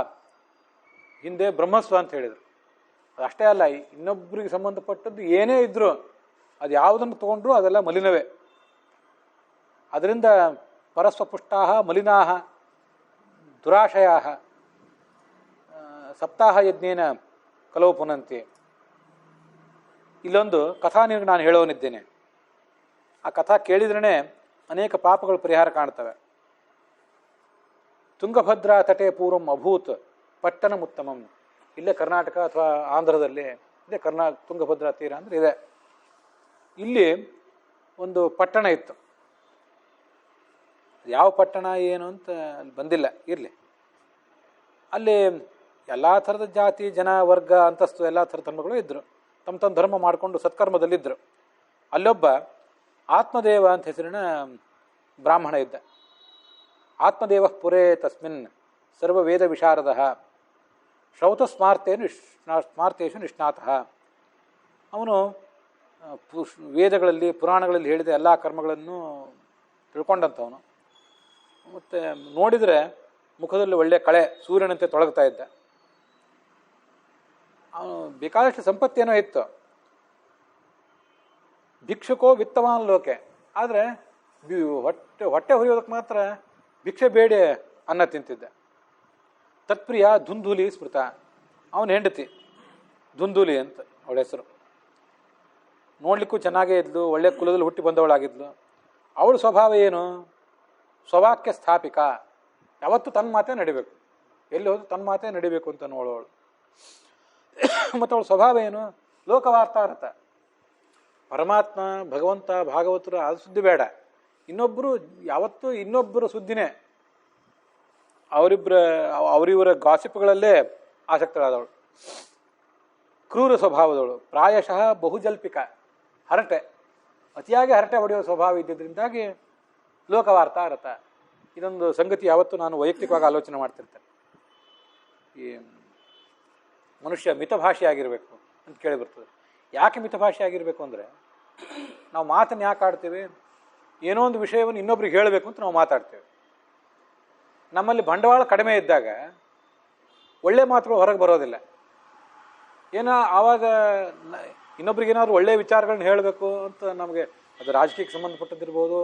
ಹಿಂದೆ ಬ್ರಹ್ಮಸ್ವ ಅಂತ ಹೇಳಿದರು. ಅದಷ್ಟೇ ಅಲ್ಲ, ಇನ್ನೊಬ್ಬರಿಗೆ ಸಂಬಂಧಪಟ್ಟದ್ದು ಏನೇ ಇದ್ದರೂ ಅದು ಯಾವುದನ್ನು ತಗೊಂಡ್ರೂ ಅದೆಲ್ಲ ಮಲಿನವೇ. ಅದರಿಂದ ಪರಸ್ವಪುಷ್ಟಾಹ ಮಲಿನಾಹ ದುರಾಶಯಾಹ ಸಪ್ತಾಹ ಯಜ್ಞೇನ ಕಲವು ಪುನಂತಿ. ಇಲ್ಲೊಂದು ಕಥಾ ನಾನು ಹೇಳೋನಿದ್ದೇನೆ. ಆ ಕಥಾ ಕೇಳಿದ್ರೇ ಅನೇಕ ಪಾಪಗಳು ಪರಿಹಾರ ಕಾಣ್ತವೆ. ತುಂಗಭದ್ರಾ ತಟೆ ಪೂರ್ವಂ ಅಭೂತ್ ಪಟ್ಟಣಮುತ್ತಮಂ. ಇಲ್ಲೇ ಕರ್ನಾಟಕ ಅಥವಾ ಆಂಧ್ರದಲ್ಲಿ ಇದೆ ತುಂಗಭದ್ರಾ ತೀರ ಅಂದರೆ ಇದೆ. ಇಲ್ಲಿ ಒಂದು ಪಟ್ಟಣ ಇತ್ತು. ಯಾವ ಪಟ್ಟಣ ಏನು ಅಂತ ಅಲ್ಲಿ ಬಂದಿಲ್ಲ, ಇರಲಿ. ಅಲ್ಲಿ ಎಲ್ಲ ಥರದ ಜಾತಿ, ಜನ, ವರ್ಗ, ಅಂತಸ್ತು ಎಲ್ಲ ಥರದ ಧರ್ಮಗಳು ಇದ್ದರು. ತಮ್ಮ ತಮ್ಮ ಧರ್ಮ ಮಾಡಿಕೊಂಡು ಸತ್ಕರ್ಮದಲ್ಲಿದ್ದರು. ಅಲ್ಲೊಬ್ಬ ಆತ್ಮದೇವ ಅಂತ ಹೆಸರಿನ ಬ್ರಾಹ್ಮಣ ಇದ್ದ. ಆತ್ಮದೇವ ಪುರೇ ತಸ್ಮಿನ್ ಸರ್ವ ವೇದ ವಿಶಾರದ ಶ್ರೌತ ಸ್ಮಾರ್ತೇಶು ನಿಷ್ಣಾತಃ. ಅವನು ವೇದಗಳಲ್ಲಿ, ಪುರಾಣಗಳಲ್ಲಿ ಹೇಳಿದ ಎಲ್ಲ ಕರ್ಮಗಳನ್ನು ತಿಳ್ಕೊಂಡಂಥವನು. ಮತ್ತು ನೋಡಿದರೆ ಮುಖದಲ್ಲಿ ಒಳ್ಳೆಯ ಕಳೆ, ಸೂರ್ಯನಂತೆ ತೊಳಗ್ತಾ ಇದ್ದ. ಅವನು ಬೇಕಾದಷ್ಟು ಸಂಪತ್ತೇನೋ ಇತ್ತು. ಭಿಕ್ಷುಕೋ ವಿತ್ತವಾನ್ ಲೋಕೆ. ಆದರೆ ಹೊಟ್ಟೆ ಹೊರೆಯೋದಕ್ಕೆ ಮಾತ್ರ ಭಿಕ್ಷೆ ಬೇಡಿ ಅನ್ನ ತಿಂತಿದ್ದ. ತತ್ಪ್ರಿಯ ಧುಂಧುಲಿ ಸ್ಮೃತ. ಅವನ ಹೆಂಡತಿ ಧುಂಧುಲಿ ಅಂತ ಅವಳ ಹೆಸರು. ನೋಡ್ಲಿಕ್ಕೂ ಚೆನ್ನಾಗೇ ಇದ್ಲು, ಒಳ್ಳೆ ಕುಲದಲ್ಲಿ ಹುಟ್ಟಿ ಬಂದವಳಾಗಿದ್ಲು. ಅವಳ ಸ್ವಭಾವ ಏನು? ಸ್ವವಾಕ್ಯ ಸ್ಥಾಪಿಕ. ಯಾವತ್ತೂ ತನ್ನ ಮಾತೇ ನಡಿಬೇಕು, ಎಲ್ಲಿ ಹೋದ್ರು ತನ್ನ ಮಾತೇ ನಡಿಬೇಕು ಅಂತ ನೋಡೋಳು. ಮತ್ತು ಅವಳ ಸ್ವಭಾವ ಏನು? ಲೋಕವಾರ್ತಾರತ. ಪರಮಾತ್ಮ, ಭಗವಂತ, ಭಾಗವತರು ಅದು ಸುದ್ದಿ ಬೇಡ. ಇನ್ನೊಬ್ಬರು ಯಾವತ್ತೂ ಇನ್ನೊಬ್ಬರ ಸುದ್ದಿನೇ, ಅವರಿವರ ಗಾಸಿಪ್ಗಳಲ್ಲೇ ಆಸಕ್ತರಾದವಳು. ಕ್ರೂರ ಸ್ವಭಾವದವಳು, ಪ್ರಾಯಶಃ ಬಹುಜಲ್ಪಿಕ, ಹರಟೆ, ಅತಿಯಾಗಿ ಹರಟೆ ಹೊಡೆಯುವ ಸ್ವಭಾವ ಇದ್ದಿದ್ದರಿಂದಾಗಿ ಲೋಕವಾರ್ತಾರತ. ಇದೊಂದು ಸಂಗತಿ ಯಾವತ್ತೂ ನಾನು ವೈಯಕ್ತಿಕವಾಗಿ ಆಲೋಚನೆ ಮಾಡ್ತಿರ್ತೇನೆ. ಈ ಮನುಷ್ಯ ಮಿತಭಾಷೆಯಾಗಿರಬೇಕು ಅಂತ ಕೇಳಿ ಬರ್ತದೆ. ಯಾಕೆ ಮಿತಭಾಷೆಯಾಗಿರಬೇಕು ಅಂದರೆ, ನಾವು ಮಾತನ್ನು ಯಾಕೆ ಆಡ್ತೇವೆ? ಏನೋ ಒಂದು ವಿಷಯವನ್ನು ಇನ್ನೊಬ್ರಿಗೆ ಹೇಳಬೇಕು ಅಂತ ನಾವು ಮಾತಾಡ್ತೇವೆ. ನಮ್ಮಲ್ಲಿ ಬಂಡವಾಳ ಕಡಿಮೆ ಇದ್ದಾಗ ಒಳ್ಳೆ ಮಾತುಗಳು ಹೊರಗೆ ಬರೋದಿಲ್ಲ. ಏನೋ ಆವಾಗ ಇನ್ನೊಬ್ರಿಗೇನಾದ್ರು ಒಳ್ಳೆಯ ವಿಚಾರಗಳನ್ನ ಹೇಳಬೇಕು ಅಂತ ನಮಗೆ, ಅದು ರಾಜಕೀಯಕ್ಕೆ ಸಂಬಂಧಪಟ್ಟದ್ದಿರ್ಬೋದು,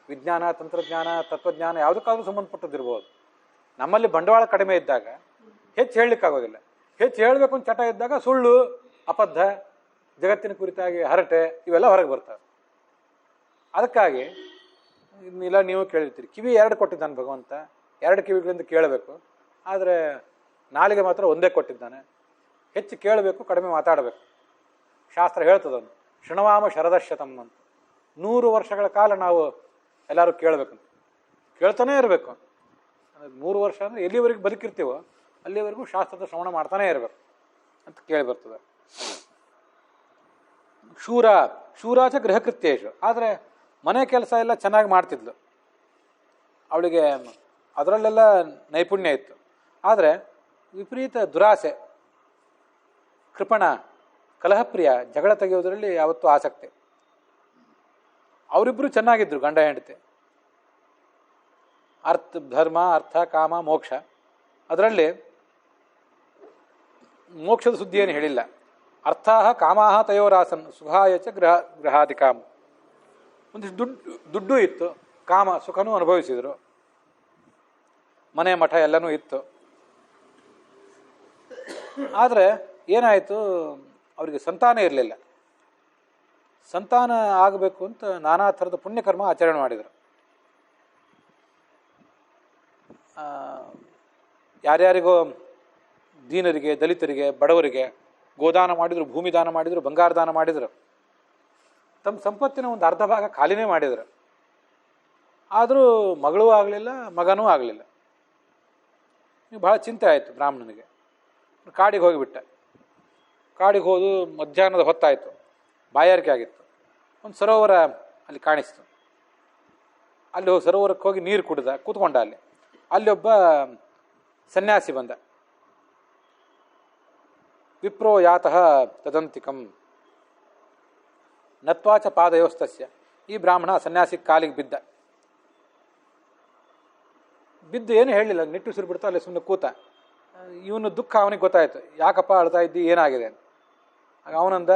ವಿಜ್ಞಾನ, ತಂತ್ರಜ್ಞಾನ, ತತ್ವಜ್ಞಾನ, ಯಾವುದಕ್ಕಾದ್ರೂ ಸಂಬಂಧಪಟ್ಟದ್ದಿರ್ಬೋದು. ನಮ್ಮಲ್ಲಿ ಬಂಡವಾಳ ಕಡಿಮೆ ಇದ್ದಾಗ ಹೆಚ್ಚು ಹೇಳಲಿಕ್ಕಾಗೋದಿಲ್ಲ. ಹೆಚ್ಚು ಹೇಳಬೇಕು ಅಂತ ಚಟ ಇದ್ದಾಗ ಸುಳ್ಳು, ಅಬದ್ಧ, ಜಗತ್ತಿನ ಕುರಿತಾಗಿ ಹರಟೆ ಇವೆಲ್ಲ ಹೊರಗೆ ಬರ್ತವೆ. ಅದಕ್ಕಾಗಿ ಇಲ್ಲ, ನೀವು ಕೇಳಿರ್ತೀರಿ, ಕಿವಿ ಎರಡು ಕೊಟ್ಟಿದ್ದಾನೆ ಭಗವಂತ, ಎರಡು ಕಿವಿಗಳಿಂದ ಕೇಳಬೇಕು, ಆದರೆ ನಾಲಿಗೆ ಮಾತ್ರ ಒಂದೇ ಕೊಟ್ಟಿದ್ದಾನೆ. ಹೆಚ್ಚು ಕೇಳಬೇಕು, ಕಡಿಮೆ ಮಾತಾಡಬೇಕು. ಶಾಸ್ತ್ರ ಹೇಳ್ತದನ್ನು, ಶೃಣವಾಮ ಶರದಶತಂ ಅಂತ. 100 ವರ್ಷಗಳ ಕಾಲ ನಾವು ಎಲ್ಲರೂ ಕೇಳಬೇಕಂತ, ಕೇಳ್ತಾನೇ ಇರಬೇಕು. 100 ವರ್ಷ ಅಂದರೆ ಎಲ್ಲಿವರೆಗೂ ಬದುಕಿರ್ತೀವೋ ಅಲ್ಲಿವರೆಗೂ ಶಾಸ್ತ್ರದ ಶ್ರವಣ ಮಾಡ್ತಾನೇ ಇರಬೇಕು ಅಂತ ಕೇಳಿ ಬರ್ತದೆ. ಶೂರಾಚ ಗೃಹಕೃತ್ಯೇಶು. ಆದರೆ ಮನೆ ಕೆಲಸ ಎಲ್ಲ ಚೆನ್ನಾಗಿ ಮಾಡ್ತಿದ್ಲು, ಅವಳಿಗೆ ಅದರಲ್ಲೆಲ್ಲ ನೈಪುಣ್ಯ ಇತ್ತು. ಆದರೆ ವಿಪರೀತ ದುರಾಸೆ, ಕೃಪಣ, ಕಲಹಪ್ರಿಯ, ಜಗಳ ತೆಗೆಯೋದ್ರಲ್ಲಿ ಯಾವತ್ತೂ ಆಸಕ್ತಿ. ಅವರಿಬ್ಬರು ಚೆನ್ನಾಗಿದ್ರು, ಗಂಡ ಹೆಂಡತಿ. ಧರ್ಮ, ಅರ್ಥ, ಕಾಮ, ಮೋಕ್ಷ, ಅದರಲ್ಲಿ ಮೋಕ್ಷದ ಸುದ್ದಿ ಏನು ಹೇಳಿಲ್ಲ. ಅರ್ಥ ಕಾಮಾಹ ತಯೋರಾಸನ್ ಸುಖಾಯಚ ಗೃಹಾಧಿಕಾಮ. ಒಂದಿಷ್ಟು ದುಡ್ಡು ಇತ್ತು, ಕಾಮ ಸುಖನೂ ಅನುಭವಿಸಿದರು, ಮನೆ ಮಠ ಎಲ್ಲನೂ ಇತ್ತು. ಆದರೆ ಏನಾಯಿತು, ಅವರಿಗೆ ಸಂತಾನ ಇರಲಿಲ್ಲ. ಸಂತಾನ ಆಗಬೇಕು ಅಂತ ನಾನಾ ಥರದ ಪುಣ್ಯಕರ್ಮ ಆಚರಣೆ ಮಾಡಿದರು. ಯಾರ್ಯಾರಿಗೋ ದೀನರಿಗೆ, ದಲಿತರಿಗೆ, ಬಡವರಿಗೆ ಗೋದಾನ ಮಾಡಿದರು, ಭೂಮಿ ದಾನ ಮಾಡಿದರು, ಬಂಗಾರ ದಾನ ಮಾಡಿದರು. ತಮ್ಮ ಸಂಪತ್ತಿನ ಒಂದು ಅರ್ಧ ಭಾಗ ಖಾಲಿನೇ ಮಾಡಿದರು. ಆದರೂ ಮಗಳೂ ಆಗಲಿಲ್ಲ, ಮಗನೂ ಆಗಲಿಲ್ಲ. ಭಾಳ ಚಿಂತೆ ಆಯಿತು ಬ್ರಾಹ್ಮಣನಿಗೆ. ಕಾಡಿಗೆ ಹೋಗಿಬಿಟ್ಟ. ಕಾಡಿಗೆ ಹೋದು ಮಧ್ಯಾಹ್ನದ ಹೊತ್ತಾಯಿತು, ಬಾಯಾರಿಕೆ ಆಗಿತ್ತು. ಒಂದು ಸರೋವರ ಅಲ್ಲಿ ಕಾಣಿಸ್ತು. ಅಲ್ಲಿ ಹೋಗಿ ಸರೋವರಕ್ಕೆ ಹೋಗಿ ನೀರು ಕುಡಿದ, ಕೂತ್ಕೊಂಡ. ಅಲ್ಲಿ ಒಬ್ಬ ಸನ್ಯಾಸಿ ಬಂದ. ವಿಪ್ರೋ ಯಾತಃ ತದಂತಿಕಂ ನತ್ವಾಚ ಪಾದಯೋಸ್ತಸ್ಯ. ಈ ಬ್ರಾಹ್ಮಣ ಸನ್ಯಾಸಿ ಕಾಲಿಗೆ ಬಿದ್ದು ಏನು ಹೇಳಿಲ್ಲ, ನಿಟ್ಟುಸಿರು ಬಿಡ್ತಾ ಅಲ್ಲಿ ಸುಮ್ಮನೆ ಕೂತ. ಇವನು ದುಃಖ ಅವನಿಗೆ ಗೊತ್ತಾಯಿತು. ಯಾಕಪ್ಪ ಅಳ್ತಾ ಇದ್ದಿ, ಏನಾಗಿದೆ? ಆಗ ಅವನಂದ,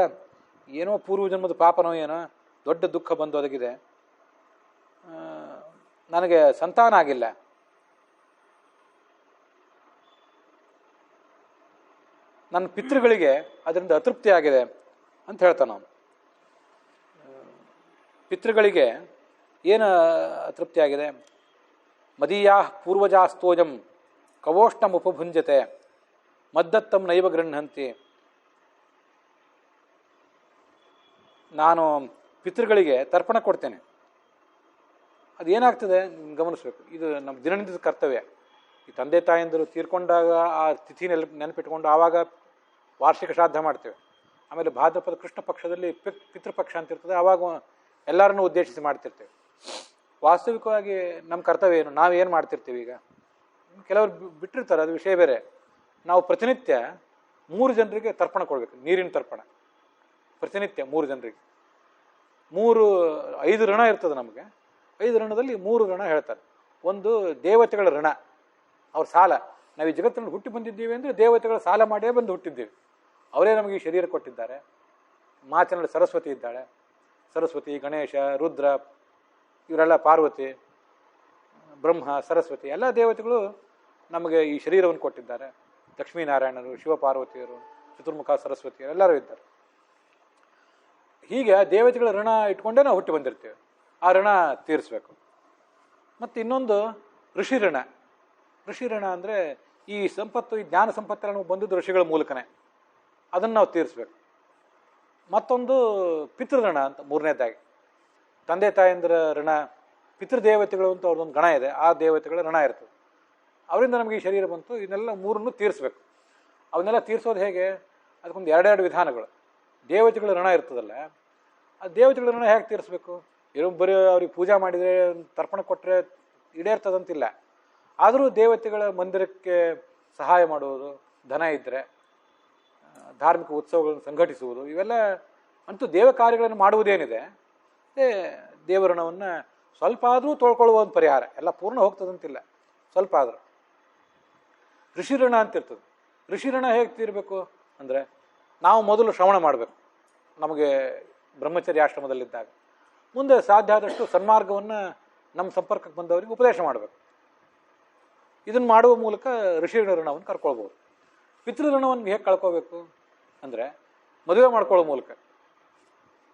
ಏನೋ ಪೂರ್ವ ಜನ್ಮದ ಪಾಪನೋ ಏನೋ ದೊಡ್ಡ ದುಃಖ ಬಂದು ಒದಗಿದೆ, ನನಗೆ ಸಂತಾನ ಆಗಿಲ್ಲ. ನನ್ನ ಪಿತೃಗಳಿಗೆ ಅದರಿಂದ ಅತೃಪ್ತಿ ಆಗಿದೆ ಅಂತ ಹೇಳ್ತಾನೆ ಅವನು. ಪಿತೃಗಳಿಗೆ ಏನು ಅತೃಪ್ತಿ ಆಗಿದೆ? ಮದೀಯಾ ಪೂರ್ವಜಾಸ್ತೋಜಂ ಕವೋಷ್ಣಂ ಉಪಭುಂಜತೆ ಮದ್ದತ್ತಂ ನೈವ ಗೃಹಂತಿ. ನಾನು ಪಿತೃಗಳಿಗೆ ತರ್ಪಣ ಕೊಡ್ತೇನೆ. ಅದೇನಾಗ್ತದೆ ಗಮನಿಸ್ಬೇಕು. ಇದು ನಮ್ಮ ದಿನನಿತ್ಯದ ಕರ್ತವ್ಯ. ಈ ತಂದೆ ತಾಯಂದಿರು ತೀರ್ಕೊಂಡಾಗ ಆ ತಿಥಿ ನೆನಪಿಟ್ಕೊಂಡು ಆವಾಗ ವಾರ್ಷಿಕ ಶ್ರಾದ್ದ ಮಾಡ್ತೇವೆ. ಆಮೇಲೆ ಭಾದ್ರಪದ ಕೃಷ್ಣ ಪಕ್ಷದಲ್ಲಿ ಪಿತೃಪಕ್ಷ ಅಂತ ಇರ್ತದೆ, ಆವಾಗ ಎಲ್ಲರನ್ನೂ ಉದ್ದೇಶಿಸಿ ಮಾಡ್ತಿರ್ತೇವೆ. ವಾಸ್ತವಿಕವಾಗಿ ನಮ್ಮ ಕರ್ತವ್ಯ ಏನು? ನಾವೇನು ಮಾಡ್ತಿರ್ತೀವಿ? ಈಗ ಕೆಲವರು ಬಿಟ್ಟಿರ್ತಾರೆ, ಅದು ವಿಷಯ ಬೇರೆ. ನಾವು ಪ್ರತಿನಿತ್ಯ 3 ಜನರಿಗೆ ತರ್ಪಣ ಕೊಡಬೇಕು, ನೀರಿನ ತರ್ಪಣ. ಪ್ರತಿನಿತ್ಯ 3 ಜನರಿಗೆ 5 ಋಣ ಇರ್ತದೆ ನಮಗೆ. 5 ಋಣದಲ್ಲಿ 3 ಋಣ ಹೇಳ್ತಾರೆ. ಒಂದು ದೇವತೆಗಳ ಋಣ, ಅವ್ರ ಸಾಲ. ನಾವು ಈ ಜಗತ್ತಿನಲ್ಲಿ ಹುಟ್ಟಿ ಬಂದಿದ್ದೀವಿ ಅಂದರೆ ದೇವತೆಗಳ ಸಾಲ ಮಾಡಿಯೇ ಬಂದು ಹುಟ್ಟಿದ್ದೀವಿ. ಅವರೇ ನಮಗೆ ಈ ಶರೀರ ಕೊಟ್ಟಿದ್ದಾರೆ. ಮಾತಿನಲ್ಲಿ ಸರಸ್ವತಿ ಇದ್ದಾಳೆ. ಸರಸ್ವತಿ, ಗಣೇಶ, ರುದ್ರ, ಇವರೆಲ್ಲ, ಪಾರ್ವತಿ, ಬ್ರಹ್ಮ, ಸರಸ್ವತಿ ಎಲ್ಲ ದೇವತೆಗಳು ನಮಗೆ ಈ ಶರೀರವನ್ನು ಕೊಟ್ಟಿದ್ದಾರೆ. ಲಕ್ಷ್ಮೀನಾರಾಯಣರು, ಶಿವಪಾರ್ವತಿಯರು, ಚತುರ್ಮುಖ ಸರಸ್ವತಿ ಎಲ್ಲರೂ ಇದ್ದಾರೆ. ಹೀಗೆ ದೇವತೆಗಳ ಋಣ ಇಟ್ಕೊಂಡೇ ನಾವು ಹುಟ್ಟಿ ಬಂದಿರ್ತೇವೆ. ಆ ಋಣ ತೀರಿಸ್ಬೇಕು. ಮತ್ತು ಇನ್ನೊಂದು ಋಷಿ ಋಣ. ಋಷಿ ಋಣ ಅಂದರೆ ಈ ಸಂಪತ್ತು, ಈ ಜ್ಞಾನ ಸಂಪತ್ತೆಲ್ಲ ನಮಗೆ ಬಂದದ್ದು ಋಷಿಗಳ ಮೂಲಕನೇ. ಅದನ್ನು ನಾವು ತೀರಿಸ್ಬೇಕು. ಮತ್ತೊಂದು ಪಿತೃಋಣ ಅಂತ ಮೂರನೇದಾಗಿ, ತಂದೆ ತಾಯಂದಿರ ಋಣ, ಪಿತೃದೇವತೆಗಳು ಅಂತ ಅವ್ರದ್ದೊಂದು ಗಣ ಇದೆ, ಆ ದೇವತೆಗಳ ಋಣ ಇರ್ತದೆ. ಅವರಿಂದ ನಮಗೆ ಈ ಶರೀರ ಬಂತು, ಇದನ್ನೆಲ್ಲ ಮೂರನ್ನು ತೀರಿಸ್ಬೇಕು. ಅವನ್ನೆಲ್ಲ ತೀರಿಸೋದು ಹೇಗೆ? ಅದಕ್ಕೊಂದು ಎರಡೆರಡು ವಿಧಾನಗಳು. ದೇವತೆಗಳ ಋಣ ಇರ್ತದಲ್ಲ, ಆ ದೇವತೆಗಳ ಋಣ ಹೇಗೆ ತೀರಿಸ್ಬೇಕು? ಏನೋ ಬರೀ ಅವ್ರಿಗೆ ಪೂಜೆ ಮಾಡಿದರೆ, ತರ್ಪಣ ಕೊಟ್ಟರೆ ಈಡೇರ್ತದಂತಿಲ್ಲ. ಆದರೂ ದೇವತೆಗಳ ಮಂದಿರಕ್ಕೆ ಸಹಾಯ ಮಾಡುವುದು, ಧನ ಇದ್ದರೆ ಧಾರ್ಮಿಕ ಉತ್ಸವಗಳನ್ನು ಸಂಘಟಿಸುವುದು, ಇವೆಲ್ಲ ಅಂತೂ ದೇವ ಕಾರ್ಯಗಳನ್ನು ಮಾಡುವುದೇನಿದೆ, ದೇವಋಣವನ್ನು ಸ್ವಲ್ಪ ಆದರೂ ತೊಳ್ಕೊಳ್ಳುವ ಒಂದು ಪರಿಹಾರ. ಎಲ್ಲ ಪೂರ್ಣ ಹೋಗ್ತದಂತಿಲ್ಲ, ಸ್ವಲ್ಪ ಆದರೂ. ಋಷಿಋಣ ಅಂತ ಇರ್ತದೆ. ಋಷಿಋಣ ಹೇಗೆ ತೀರಬೇಕು ಅಂದರೆ, ನಾವು ಮೊದಲು ಶ್ರವಣ ಮಾಡಬೇಕು ನಮಗೆ ಬ್ರಹ್ಮಚರ್ಯ ಆಶ್ರಮದಲ್ಲಿದ್ದಾಗ. ಮುಂದೆ ಸಾಧ್ಯ ಆದಷ್ಟು ಸನ್ಮಾರ್ಗವನ್ನು ನಮ್ಮ ಸಂಪರ್ಕಕ್ಕೆ ಬಂದವರಿಗೆ ಉಪದೇಶ ಮಾಡಬೇಕು. ಇದನ್ನು ಮಾಡುವ ಮೂಲಕ ಋಷಿ ಋಣವನ್ನು ಕರ್ಕೊಳ್ಬೋದು. ಪಿತೃಋಣವನ್ನು ಹೇಗೆ ಕಳ್ಕೋಬೇಕು ಅಂದರೆ, ಮದುವೆ ಮಾಡ್ಕೊಳ್ಳೋ ಮೂಲಕ.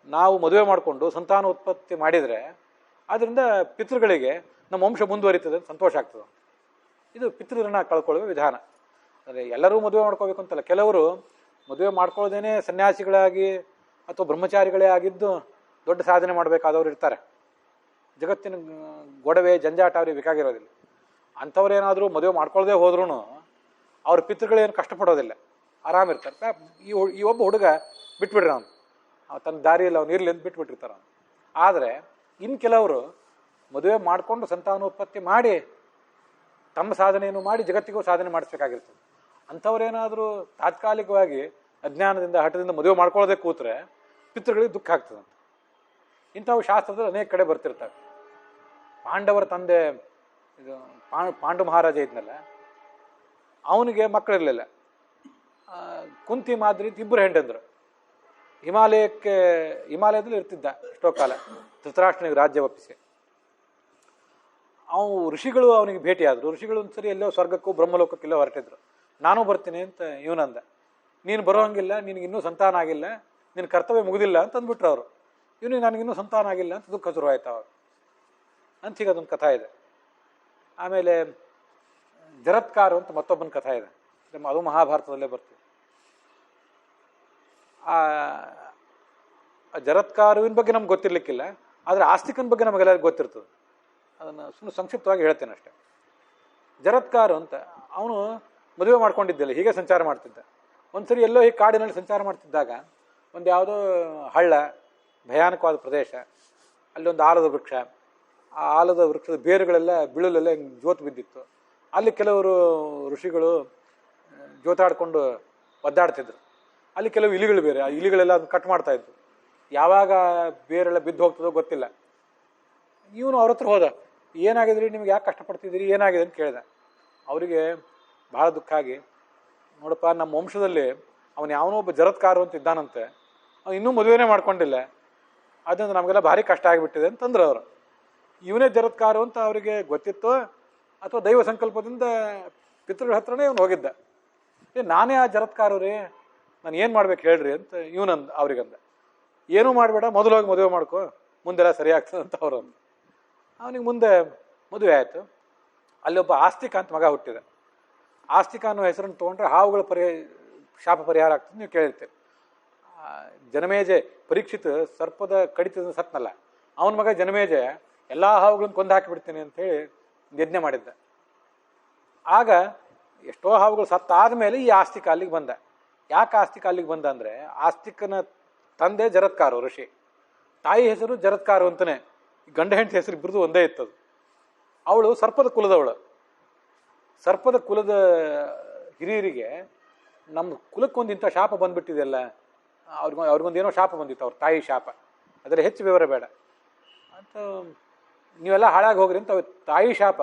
ನಾವು ಮದುವೆ ಮಾಡಿಕೊಂಡು ಸಂತಾನೋತ್ಪತ್ತಿ ಮಾಡಿದರೆ ಅದರಿಂದ ಪಿತೃಗಳಿಗೆ ನಮ್ಮ ವಂಶ ಮುಂದುವರಿತದೆ, ಸಂತೋಷ ಆಗ್ತದೆ. ಇದು ಪಿತೃಋಣ ಕಳ್ಕೊಳ್ಳುವ ವಿಧಾನ. ಅಂದರೆ ಎಲ್ಲರೂ ಮದುವೆ ಮಾಡ್ಕೋಬೇಕು ಅಂತಲ್ಲ, ಕೆಲವರು ಮದುವೆ ಮಾಡ್ಕೊಳ್ಳೋದೇನೆ ಸನ್ಯಾಸಿಗಳಾಗಿ ಅಥವಾ ಬ್ರಹ್ಮಚಾರಿಗಳೇ ಆಗಿದ್ದು ದೊಡ್ಡ ಸಾಧನೆ ಮಾಡಬೇಕಾದವ್ರು ಇರ್ತಾರೆ. ಜಗತ್ತಿನ ಗೊಡವೆ ಜಂಜಾಟ ಅವ್ರಿಗೆ ಬೇಕಾಗಿರೋದಿಲ್ಲ. ಅಂಥವ್ರೇನಾದರೂ ಮದುವೆ ಮಾಡ್ಕೊಳ್ಳದೆ ಹೋದ್ರೂ ಅವ್ರ ಪಿತೃಗಳೇನು ಕಷ್ಟಪಡೋದಿಲ್ಲ, ಆರಾಮಿರ್ತಾರೆ. ಈ ಒಬ್ಬ ಹುಡುಗ ಬಿಟ್ಬಿಡ್ರಿ, ಅವನು ತನ್ನ ದಾರಿಯಲ್ಲಿ ಅವ್ನು ಇರಲಿ ಅಂತ ಬಿಟ್ಬಿಟ್ಟಿರ್ತಾರೆ ಅವನು. ಆದರೆ ಇನ್ನು ಕೆಲವರು ಮದುವೆ ಮಾಡಿಕೊಂಡು ಸಂತಾನೋತ್ಪತ್ತಿ ಮಾಡಿ ತಮ್ಮ ಸಾಧನೆಯನ್ನು ಮಾಡಿ ಜಗತ್ತಿಗೂ ಸಾಧನೆ ಮಾಡಿಸ್ಬೇಕಾಗಿರ್ತದೆ. ಅಂಥವ್ರೇನಾದರೂ ತಾತ್ಕಾಲಿಕವಾಗಿ ಅಜ್ಞಾನದಿಂದ ಹಠದಿಂದ ಮದುವೆ ಮಾಡ್ಕೊಳ್ಳೋದೇ ಕೂತ್ರೆ ಪಿತೃಗಳಿಗೆ ದುಃಖ ಆಗ್ತದಂತೆ. ಇಂಥವು ಶಾಸ್ತ್ರದಲ್ಲಿ ಅನೇಕ ಕಡೆ ಬರ್ತಿರ್ತಾರೆ. ಪಾಂಡವರ ತಂದೆ ಇದು ಪಾಂಡು ಮಹಾರಾಜ ಇದ್ನಲ್ಲ, ಅವನಿಗೆ ಮಕ್ಕಳಿರಲಿಲ್ಲ. ಕುಂತಿ ಮಾದ್ರಿ ಇಬ್ಬರು ಹೆಂಡಂದರು. ಹಿಮಾಲಯದಲ್ಲಿ ಇರ್ತಿದ್ದ ಎಷ್ಟೋ ಕಾಲ, ಧೃತರಾಷ್ಟ್ರನಿಗೆ ರಾಜ್ಯ ಒಪ್ಪಿಸಿ. ಋಷಿಗಳು ಅವನಿಗೆ ಭೇಟಿಯಾದರು. ಋಷಿಗಳು ಒಂದ್ಸರಿ ಎಲ್ಲೋ ಸ್ವರ್ಗಕ್ಕೂ ಬ್ರಹ್ಮಲೋಕಕ್ಕೆಲ್ಲೋ ಹೊರಟಿದ್ರು. ನಾನು ಬರ್ತೀನಿ ಅಂತ ಇವನಂದ. ನೀನು ಬರೋಂಗಿಲ್ಲ, ನಿನಗಿನ್ನೂ ಸಂತಾನ ಆಗಿಲ್ಲ, ನಿನ್ನ ಕರ್ತವ್ಯ ಮುಗಿದಿಲ್ಲ ಅಂತ ಅಂದ್ಬಿಟ್ರು ಅವರು. ಇವನಿಗೆ ನನಗಿನ್ನೂ ಸಂತಾನ ಆಗಿಲ್ಲ ಅಂತ ದುಃಖ ಶುರುವಾಯ್ತು ಅವಾಗ ಅಂತೀಗ ಅದೊಂದು ಕಥಾ ಇದೆ. ಆಮೇಲೆ ಜರತ್ಕಾರು ಅಂತ ಮತ್ತೊಬ್ಬನ ಕಥಾ ಇದೆ, ಅದು ಮಹಾಭಾರತದಲ್ಲೇ ಬರ್ತದೆ. ಆ ಜರತ್ಕಾರುವಿನ ಬಗ್ಗೆ ನಮ್ಗೆ ಗೊತ್ತಿರ್ಲಿಕ್ಕಿಲ್ಲ, ಆದರೆ ಆಸ್ತಿಕನ ಬಗ್ಗೆ ನಮಗೆಲ್ಲರಿಗೂ ಗೊತ್ತಿರ್ತದೆ. ಅದನ್ನು ಸುಮ್ಮನೆ ಸಂಕ್ಷಿಪ್ತವಾಗಿ ಹೇಳ್ತೇನೆ ಅಷ್ಟೆ. ಜರತ್ಕಾರು ಅಂತ ಅವನು ಮದುವೆ ಮಾಡ್ಕೊಂಡಿದ್ದಿಲ್ಲ, ಹೀಗೆ ಸಂಚಾರ ಮಾಡ್ತಿದ್ದ. ಒಂದ್ಸರಿ ಎಲ್ಲೋ ಈ ಕಾಡಿನಲ್ಲಿ ಸಂಚಾರ ಮಾಡ್ತಿದ್ದಾಗ ಒಂದು ಯಾವುದೋ ಹಳ್ಳ, ಭಯಾನಕವಾದ ಪ್ರದೇಶ, ಅಲ್ಲೊಂದು ಆಲದ ವೃಕ್ಷ. ಆ ಆಲದ ವೃಕ್ಷದ ಬೇರುಗಳೆಲ್ಲ ಬಿಳುಲೆಲ್ಲ ಜೋತು ಬಿದ್ದಿತ್ತು. ಅಲ್ಲಿ ಕೆಲವರು ಋಷಿಗಳು ಜೋತಾಡ್ಕೊಂಡು ಒದ್ದಾಡ್ತಿದ್ರು. ಅಲ್ಲಿ ಕೆಲವು ಇಲಿಗಳು ಬೇರೆ, ಆ ಇಲಿಗಳೆಲ್ಲ ಅದನ್ನು ಕಟ್ ಮಾಡ್ತಾ ಇದ್ರು. ಯಾವಾಗ ಬೇರೆಲ್ಲ ಬಿದ್ದು ಹೋಗ್ತದೋ ಗೊತ್ತಿಲ್ಲ. ಇವನು ಅವ್ರ ಹತ್ರ ಹೋದ. ಏನಾಗಿದ್ರಿ, ನಿಮ್ಗೆ ಯಾಕೆ ಕಷ್ಟಪಡ್ತಿದ್ದೀರಿ, ಏನಾಗಿದೆ ಅಂತ ಕೇಳಿದ. ಅವರಿಗೆ ಭಾಳ ದುಃಖ ಆಗಿ, ನೋಡಪ್ಪ ನಮ್ಮ ವಂಶದಲ್ಲಿ ಅವನು ಯಾವನೋ ಒಬ್ಬ ಜರತ್ಕಾರು ಅಂತ ಇದ್ದಾನಂತೆ, ಅವನು ಇನ್ನೂ ಮದುವೆನೇ ಮಾಡ್ಕೊಂಡಿಲ್ಲ, ಅದರಿಂದ ನಮಗೆಲ್ಲ ಭಾರಿ ಕಷ್ಟ ಆಗಿಬಿಟ್ಟಿದೆ ಅಂತಂದ್ರು ಅವರು. ಇವನೇ ಜರತ್ಕಾರು ಅಂತ ಅವರಿಗೆ ಗೊತ್ತಿತ್ತು ಅಥವಾ ದೈವ ಸಂಕಲ್ಪದಿಂದ ಪಿತೃಗಳ ಹತ್ರನೇ ಇವನು ಹೋಗಿದ್ದ. ನಾನೇ ಆ ಜರತ್ಕಾರು ರೀ, ನಾನು ಏನು ಮಾಡ್ಬೇಕು ಹೇಳ್ರಿ ಅಂತ ಇವನಂದ. ಅವ್ರಿಗಂದ, ಏನೂ ಮಾಡಬೇಡ, ಮೊದಲು ಹೋಗಿ ಮದುವೆ ಮಾಡ್ಕೊ, ಮುಂದೆಲ್ಲ ಸರಿ ಆಗ್ತದೆ ಅಂತ ಅವ್ರಂದು. ಅವನಿಗೆ ಮುಂದೆ ಮದುವೆ ಆಯಿತು. ಅಲ್ಲಿ ಒಬ್ಬ ಆಸ್ತಿಕ ಅಂತ ಮಗ ಹುಟ್ಟಿದ. ಆಸ್ತಿಕ ಅನ್ನೋ ಹೆಸರನ್ನು ತೊಗೊಂಡ್ರೆ ಹಾವುಗಳ ಶಾಪ ಪರಿಹಾರ ಆಗ್ತದೆ ನೀವು ಕೇಳಿರ್ತೀರಿ. ಜನಮೇಜೆ ಪರೀಕ್ಷಿತ ಸರ್ಪದ ಕಡಿತದಿಂದ ಸತ್ನಲ್ಲ, ಅವನ ಮಗ ಜನಮೇಜೆ ಎಲ್ಲ ಹಾವುಗಳನ್ನು ಕೊಂದು ಹಾಕಿಬಿಡ್ತೀನಿ ಅಂತೇಳಿ ಯಜ್ಞ ಮಾಡಿದ್ದ. ಆಗ ಎಷ್ಟೋ ಹಾವುಗಳು ಸತ್ತಾದ ಮೇಲೆ ಈ ಆಸ್ತಿಕ ಅಲ್ಲಿಗೆ ಬಂದ. ಯಾಕೆ ಆಸ್ತಿಕ ಅಲ್ಲಿಗೆ ಬಂದ ಅಂದರೆ, ಆಸ್ತಿಕನ ತಂದೆ ಜರತ್ಕಾರು ಋಷಿ, ತಾಯಿ ಹೆಸರು ಜರತ್ಕಾರು ಅಂತಲೇ, ಗಂಡ ಹೆಂಡತಿ ಹೆಸರು ಇಬ್ಬರದು ಒಂದೇ ಇತ್ತದು. ಅವಳು ಸರ್ಪದ ಕುಲದವಳು. ಸರ್ಪದ ಕುಲದ ಹಿರಿಯರಿಗೆ ನಮ್ಮ ಕುಲಕ್ಕೊಂದು ಇಂಥ ಶಾಪ ಬಂದ್ಬಿಟ್ಟಿದೆಯಲ್ಲ, ಅವ್ರಿಗೊಂದೇನೋ ಶಾಪ ಬಂದಿತ್ತು, ಅವ್ರ ತಾಯಿ ಶಾಪ. ಅದರ ಹೆಚ್ಚು ವಿವರ ಬೇಡ ಅಂತ, ನೀವೆಲ್ಲ ಹಾಳಾಗಿ ಹೋಗ್ರಿ ಅಂತ ತಾಯಿ ಶಾಪ.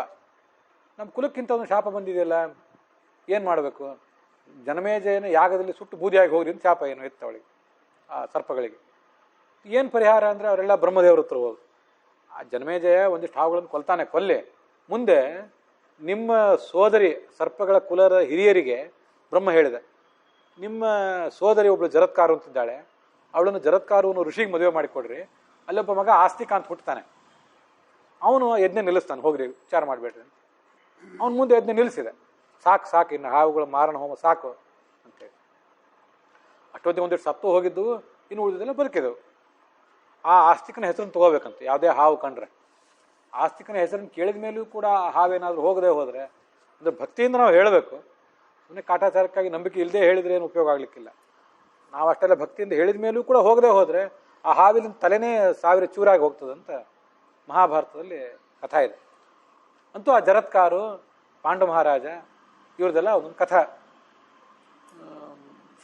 ನಮ್ಮ ಕುಲಕ್ಕಿಂತ ಒಂದು ಶಾಪ ಬಂದಿದೆಯಲ್ಲ, ಏನು ಮಾಡಬೇಕು? ಜನಮೇಜಯನ ಯಾಗದಲ್ಲಿ ಸುಟ್ಟು ಬೂದಿಯಾಗಿ ಹೋಗ್ರಿ ಅಂತ ಶಾಪ ಏನು ಇತ್ತು ಅವಳಿಗೆ, ಆ ಸರ್ಪಗಳಿಗೆ. ಏನು ಪರಿಹಾರ ಅಂದರೆ ಅವರೆಲ್ಲ ಬ್ರಹ್ಮದೇವ್ರ ಹತ್ರ ಹೋದ್ರು. ಆ ಜನಮೇಜಯ ಒಂದಿಷ್ಟು ಹಾವುಗಳನ್ನು ಕೊಲ್ತಾನೆ, ಕೊಲ್ಲೆ ಮುಂದೆ ನಿಮ್ಮ ಸೋದರಿ ಸರ್ಪಗಳ ಕುಲದ ಹಿರಿಯರಿಗೆ ಬ್ರಹ್ಮ ಹೇಳಿದೆ, ನಿಮ್ಮ ಸೋದರಿ ಒಬ್ಬಳು ಜರತ್ಕಾರು ಅಂತಿದ್ದಾಳೆ, ಅವಳನ್ನು ಜರತ್ಕಾರುವನ್ನು ಋಷಿಗೆ ಮದುವೆ ಮಾಡಿಕೊಡ್ರಿ. ಅಲ್ಲೊಬ್ಬ ಮಗ ಆಸ್ತಿಕ ಅಂತ ಹುಟ್ಟುತ್ತಾನೆ, ಅವನು ಯಜ್ಞ ನಿಲ್ಲಿಸ್ತಾನೆ, ಹೋಗ್ರಿ ವಿಚಾರ ಮಾಡಬೇಡ್ರಿ ಅಂತ. ಅವನು ಮುಂದೆ ಯಜ್ಞ ನಿಲ್ಲಿಸಿದೆ. ಸಾಕು ಇನ್ನು ಹಾವುಗಳ ಮಾರಣ ಹೋಮ ಸಾಕು ಅಂತೇಳಿ. ಅಷ್ಟೊತ್ತಿಗೆ ಒಂದಿಷ್ಟು ಸತ್ತು ಹೋಗಿದ್ದು, ಇನ್ನು ಉಳಿದಿದ್ದೆಲ್ಲ ಬದುಕಿದವು. ಆ ಆಸ್ತಿಕನ ಹೆಸರನ್ನು ತಗೋಬೇಕಂತ ಯಾವುದೇ ಹಾವು ಕಂಡ್ರೆ. ಆಸ್ತಿಕನ ಹೆಸರನ್ನು ಕೇಳಿದ ಮೇಲೂ ಕೂಡ ಆ ಹಾವೇನಾದರೂ ಹೋಗದೆ ಹೋದರೆ, ಅಂದರೆ ಭಕ್ತಿಯಿಂದ ನಾವು ಹೇಳಬೇಕು. ಸುಮ್ಮನೆ ಕಾಟಾಚಾರಕ್ಕಾಗಿ ನಂಬಿಕೆ ಇಲ್ಲದೆ ಹೇಳಿದ್ರೆ ಏನು ಉಪಯೋಗ ಆಗಲಿಕ್ಕಿಲ್ಲ. ನಾವು ಅಷ್ಟೆಲ್ಲ ಭಕ್ತಿಯಿಂದ ಹೇಳಿದ ಮೇಲೂ ಕೂಡ ಹೋಗದೆ ಹೋದರೆ ಆ ಹಾವಿನ ತಲೆನೇ 1000 ಚೂರಾಗಿ ಹೋಗ್ತದಂತ ಮಹಾಭಾರತದಲ್ಲಿ ಕಥಾ ಇದೆ. ಅಂತೂ ಆ ಜರತ್ಕಾರು, ಪಾಂಡು ಮಹಾರಾಜ, ಇವ್ರದೆಲ್ಲ ಒಂದು ಕಥಾ.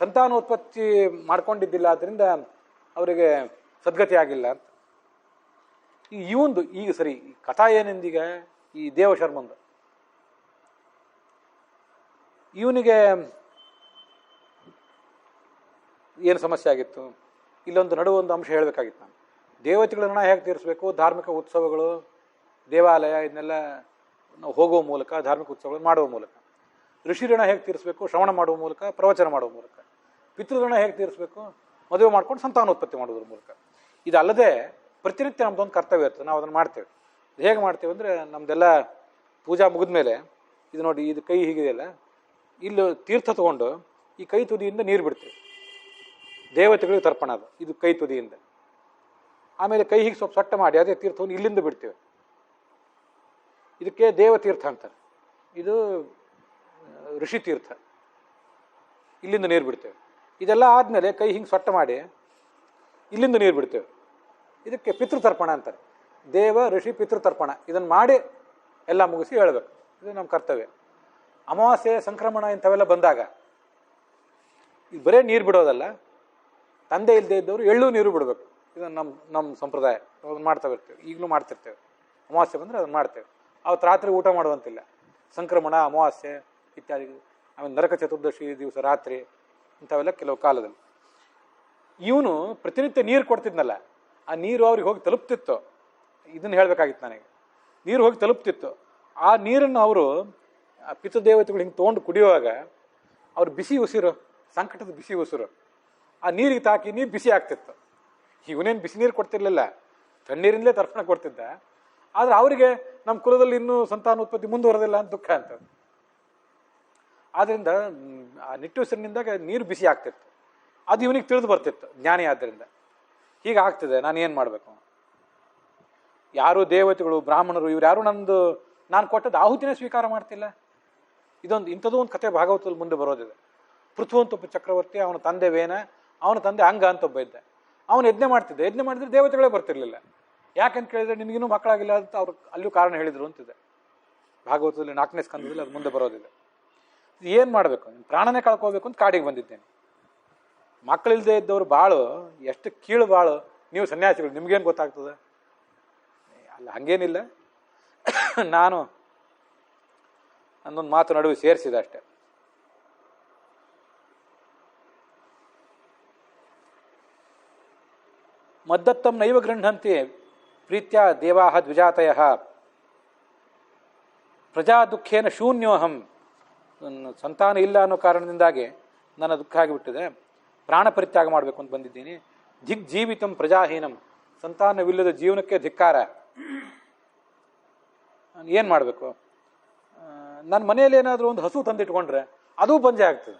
ಸಂತಾನೋತ್ಪತ್ತಿ ಮಾಡ್ಕೊಂಡಿದ್ದಿಲ್ಲ, ಆದ್ದರಿಂದ ಅವರಿಗೆ ಸದ್ಗತಿ ಆಗಿಲ್ಲ ಅಂತ. ಇವಂದು ಈಗ ಸರಿ, ಈ ಕಥಾ ಏನೆಂದೀಗ ಈ ದೇವಶರ್ಮಂದು, ಇವನಿಗೆ ಏನು ಸಮಸ್ಯೆ ಆಗಿತ್ತು, ಇಲ್ಲೊಂದು ನಡುವೊಂದು ಅಂಶ ಹೇಳಬೇಕಾಗಿತ್ತು ನಾನು. ದೇವತೆಗಳ ಋಣ ಹೇಗೆ ತೀರಿಸಬೇಕು, ಧಾರ್ಮಿಕ ಉತ್ಸವಗಳು, ದೇವಾಲಯ ಇದನ್ನೆಲ್ಲ ನಾವು ಹೋಗುವ ಮೂಲಕ, ಧಾರ್ಮಿಕ ಉತ್ಸವಗಳು ಮಾಡುವ ಮೂಲಕ. ಋಷಿ ಋಣ ಹೇಗೆ ತೀರಿಸಬೇಕು, ಶ್ರವಣ ಮಾಡುವ ಮೂಲಕ, ಪ್ರವಚನ ಮಾಡುವ ಮೂಲಕ. ಪಿತೃಋಣ ಹೇಗೆ ತೀರಿಸಬೇಕು, ಮದುವೆ ಮಾಡ್ಕೊಂಡು ಸಂತಾನೋತ್ಪತ್ತಿ ಮಾಡೋದ್ರ ಮೂಲಕ. ಇದಲ್ಲದೆ ಪ್ರತಿನಿತ್ಯ ನಮ್ದೊಂದು ಕರ್ತವ್ಯ ಇರ್ತದೆ, ನಾವು ಅದನ್ನು ಮಾಡ್ತೇವೆ. ಹೇಗೆ ಮಾಡ್ತೇವೆ ಅಂದರೆ, ನಮ್ಮದೆಲ್ಲ ಪೂಜಾ ಮುಗಿದ ಮೇಲೆ ಇದು ನೋಡಿ, ಇದು ಕೈ ಹೀಗಿದೆಯಲ್ಲ, ಇಲ್ಲಿ ತೀರ್ಥ ತಗೊಂಡು ಈ ಕೈ ತುದಿಯಿಂದ ನೀರು ಬಿಡ್ತೀವಿ, ದೇವತೆಗಳಿಗೆ ತರ್ಪಣ ಅದು, ಇದು ಕೈ ತುದಿಯಿಂದ. ಆಮೇಲೆ ಕೈ ಹೀಗೆ ಸ್ವಲ್ಪ ಸೊಟ್ಟ ಮಾಡಿ ಅದೇ ತೀರ್ಥವನ್ನು ಇಲ್ಲಿಂದ ಬಿಡ್ತೇವೆ. ಇದಕ್ಕೆ ದೇವತೀರ್ಥ ಅಂತಾರೆ. ಇದು ಋಷಿ ತೀರ್ಥ, ಇಲ್ಲಿಂದ ನೀರು ಬಿಡ್ತೇವೆ. ಇದೆಲ್ಲ ಆದಮೇಲೆ ಕೈ ಹಿಂಗೆ ಸೊಟ್ಟ ಮಾಡಿ ಇಲ್ಲಿಂದ ನೀರು ಬಿಡ್ತೇವೆ. ಇದಕ್ಕೆ ಪಿತೃತರ್ಪಣ ಅಂತಾರೆ. ದೇವ ಋಷಿ ಪಿತೃತರ್ಪಣ ಇದನ್ನು ಮಾಡಿ ಎಲ್ಲ ಮುಗಿಸಿ ಹೇಳಬೇಕು. ಇದು ನಮ್ಮ ಕರ್ತವ್ಯ. ಅಮಾವಾಸ್ಯೆ, ಸಂಕ್ರಮಣ ಇಂಥವೆಲ್ಲ ಬಂದಾಗ ಇದು ಬರೇ ನೀರು ಬಿಡೋದಲ್ಲ, ತಂದೆ ಇಲ್ಲದೆ ಇದ್ದವರು ಎಳ್ಳು ನೀರು ಬಿಡಬೇಕು. ಇದನ್ನು ನಮ್ಮ ಸಂಪ್ರದಾಯ, ಅದನ್ನು ಮಾಡ್ತಾ ಇರ್ತೇವೆ, ಈಗಲೂ ಮಾಡ್ತಿರ್ತೇವೆ. ಅಮಾವಾಸ್ಯೆ ಬಂದರೆ ಅದನ್ನು ಮಾಡ್ತೇವೆ. ಅವತ್ತು ರಾತ್ರಿ ಊಟ ಮಾಡುವಂತಿಲ್ಲ. ಸಂಕ್ರಮಣ, ಅಮಾವಾಸ್ಯೆ ಇತ್ಯಾದಿ. ಆಮೇಲೆ ನರಕ ಚತುರ್ದಶಿ ದಿವಸ ರಾತ್ರಿ, ಇಂಥವೆಲ್ಲ ಕೆಲವು ಕಾಲದಲ್ಲಿ. ಇವನು ಪ್ರತಿನಿತ್ಯ ನೀರು ಕೊಡ್ತಿದ್ನಲ್ಲ, ಆ ನೀರು ಅವ್ರಿಗೆ ಹೋಗಿ ತಲುಪ್ತಿತ್ತು. ಇದನ್ನು ಹೇಳಬೇಕಾಗಿತ್ತು ನನಗೆ. ನೀರು ಹೋಗಿ ತಲುಪ್ತಿತ್ತು. ಆ ನೀರನ್ನು ಅವರು ಪಿತೃದೇವತೆಗಳು ಹಿಂಗೆ ತೊಗೊಂಡು ಕುಡಿಯುವಾಗ ಅವ್ರು ಬಿಸಿ ಉಸಿರು, ಸಂಕಟದ ಬಿಸಿ ಉಸಿರು ಆ ನೀರಿಗೆ ತಾಕಿ ನೀರು ಬಿಸಿ ಆಗ್ತಿತ್ತು. ಇವನೇನು ಬಿಸಿ ನೀರು ಕೊಡ್ತಿರ್ಲಿಲ್ಲ, ತಣ್ಣೀರಿಂದಲೇ ತರ್ಪಣ ಕೊಡ್ತಿದ್ದ. ಆದರೆ ಅವರಿಗೆ ನಮ್ಮ ಕುಲದಲ್ಲಿ ಇನ್ನೂ ಸಂತಾನೋತ್ಪತ್ತಿ ಮುಂದುವರೆದಿಲ್ಲ ಅಂತ ದುಃಖ ಅಂತ. ಆದ್ದರಿಂದ ಆ ನಿಟ್ಟುಸಿರಿನಿಂದಾಗ ನೀರು ಬಿಸಿ ಆಗ್ತಿತ್ತು. ಅದು ಇವನಿಗೆ ತಿಳಿದು ಬರ್ತಿತ್ತು, ಜ್ಞಾನಿ ಆದ್ದರಿಂದ. ಹೀಗಾಗ್ತದೆ, ನಾನು ಏನು ಮಾಡಬೇಕು? ಯಾರು ದೇವತೆಗಳು, ಬ್ರಾಹ್ಮಣರು, ಇವ್ರು ಯಾರು ನಾನು ಕೊಟ್ಟದ್ದು ಆಹುತಿನೇ ಸ್ವೀಕಾರ ಮಾಡ್ತಿಲ್ಲ. ಇಂಥದ್ದು ಒಂದು ಕಥೆ ಭಾಗವತದಲ್ಲಿ ಮುಂದೆ ಬರೋದಿದೆ. ಪೃಥ್ವಂತೊಬ್ಬ ಚಕ್ರವರ್ತಿ, ಅವನ ತಂದೆ ವೇನ, ಅವನ ತಂದೆ ಅಂಗ ಅಂತ ಒಬ್ಬ ಇದ್ದ. ಅವನು ಯಜ್ಞ ಮಾಡ್ತಿದ್ದ. ಯಜ್ಞ ಮಾಡಿದ್ರೆ ದೇವತೆಗಳೇ ಬರ್ತಿರ್ಲಿಲ್ಲ. ಯಾಕಂತ ಕೇಳಿದ್ರೆ, ನಿನಗಿನ್ನೂ ಮಕ್ಕಳಾಗಿಲ್ಲ ಅಂತ ಅವ್ರು ಅಲ್ಲೂ ಕಾರಣ ಹೇಳಿದ್ರು ಅಂತಿದೆ ಭಾಗವತದಲ್ಲಿ. 4ನೇ ಸ್ಕಂದದಲ್ಲಿ ಅದು ಮುಂದೆ ಬರೋದಿದೆ. ಏನು ಮಾಡಬೇಕು? ಪ್ರಾಣನೇ ಕಳ್ಕೋಬೇಕು ಅಂತ ಕಾಡಿಗೆ ಬಂದಿದ್ದೇನೆ. ಮಕ್ಕಳಿಲ್ಲದೆ ಇದ್ದವರು ಬಾಳು ಎಷ್ಟು ಕೀಳು ಬಾಳು. ನೀವು ಸನ್ಯಾಸಿಗಳು, ನಿಮ್ಗೇನು ಗೊತ್ತಾಗ್ತದೆ? ಅಲ್ಲ, ಹಂಗೇನಿಲ್ಲ. ನಾನು ಅನ್ನೊಂದು ಮಾತು ನಡುವೆ ಸೇರಿಸಿದೆ ಅಷ್ಟೆ. ಮದ್ದತ್ತಂ ನೈವ ಗೃಹಂತಿ ಪ್ರೀತ್ಯ ದೇವಾಹ ದ್ವಿಜಾತಯ ಪ್ರಜಾ ದುಃಖೇನ ಶೂನ್ಯೋಹಂ. ಸಂತಾನ ಇಲ್ಲ ಅನ್ನೋ ಕಾರಣದಿಂದಾಗಿ ನನ್ನ ದುಃಖ ಆಗಿಬಿಟ್ಟಿದೆ. ಪ್ರಾಣ ಪರಿತ್ಯಾಗ ಮಾಡಬೇಕು ಅಂತ ಬಂದಿದ್ದೀನಿ. ದಿಗ್ ಜೀವಿತಂ ಪ್ರಜಾಹೀನಂ. ಸಂತಾನವಿಲ್ಲದ ಜೀವನಕ್ಕೆ ಧಿಕ್ಕಾರ. ಏನು ಮಾಡಬೇಕು? ನನ್ನ ಮನೆಯಲ್ಲಿ ಏನಾದರೂ ಒಂದು ಹಸು ತಂದಿಟ್ಕೊಂಡ್ರೆ ಅದೂ ಬಂಜೆ ಆಗ್ತದೆ,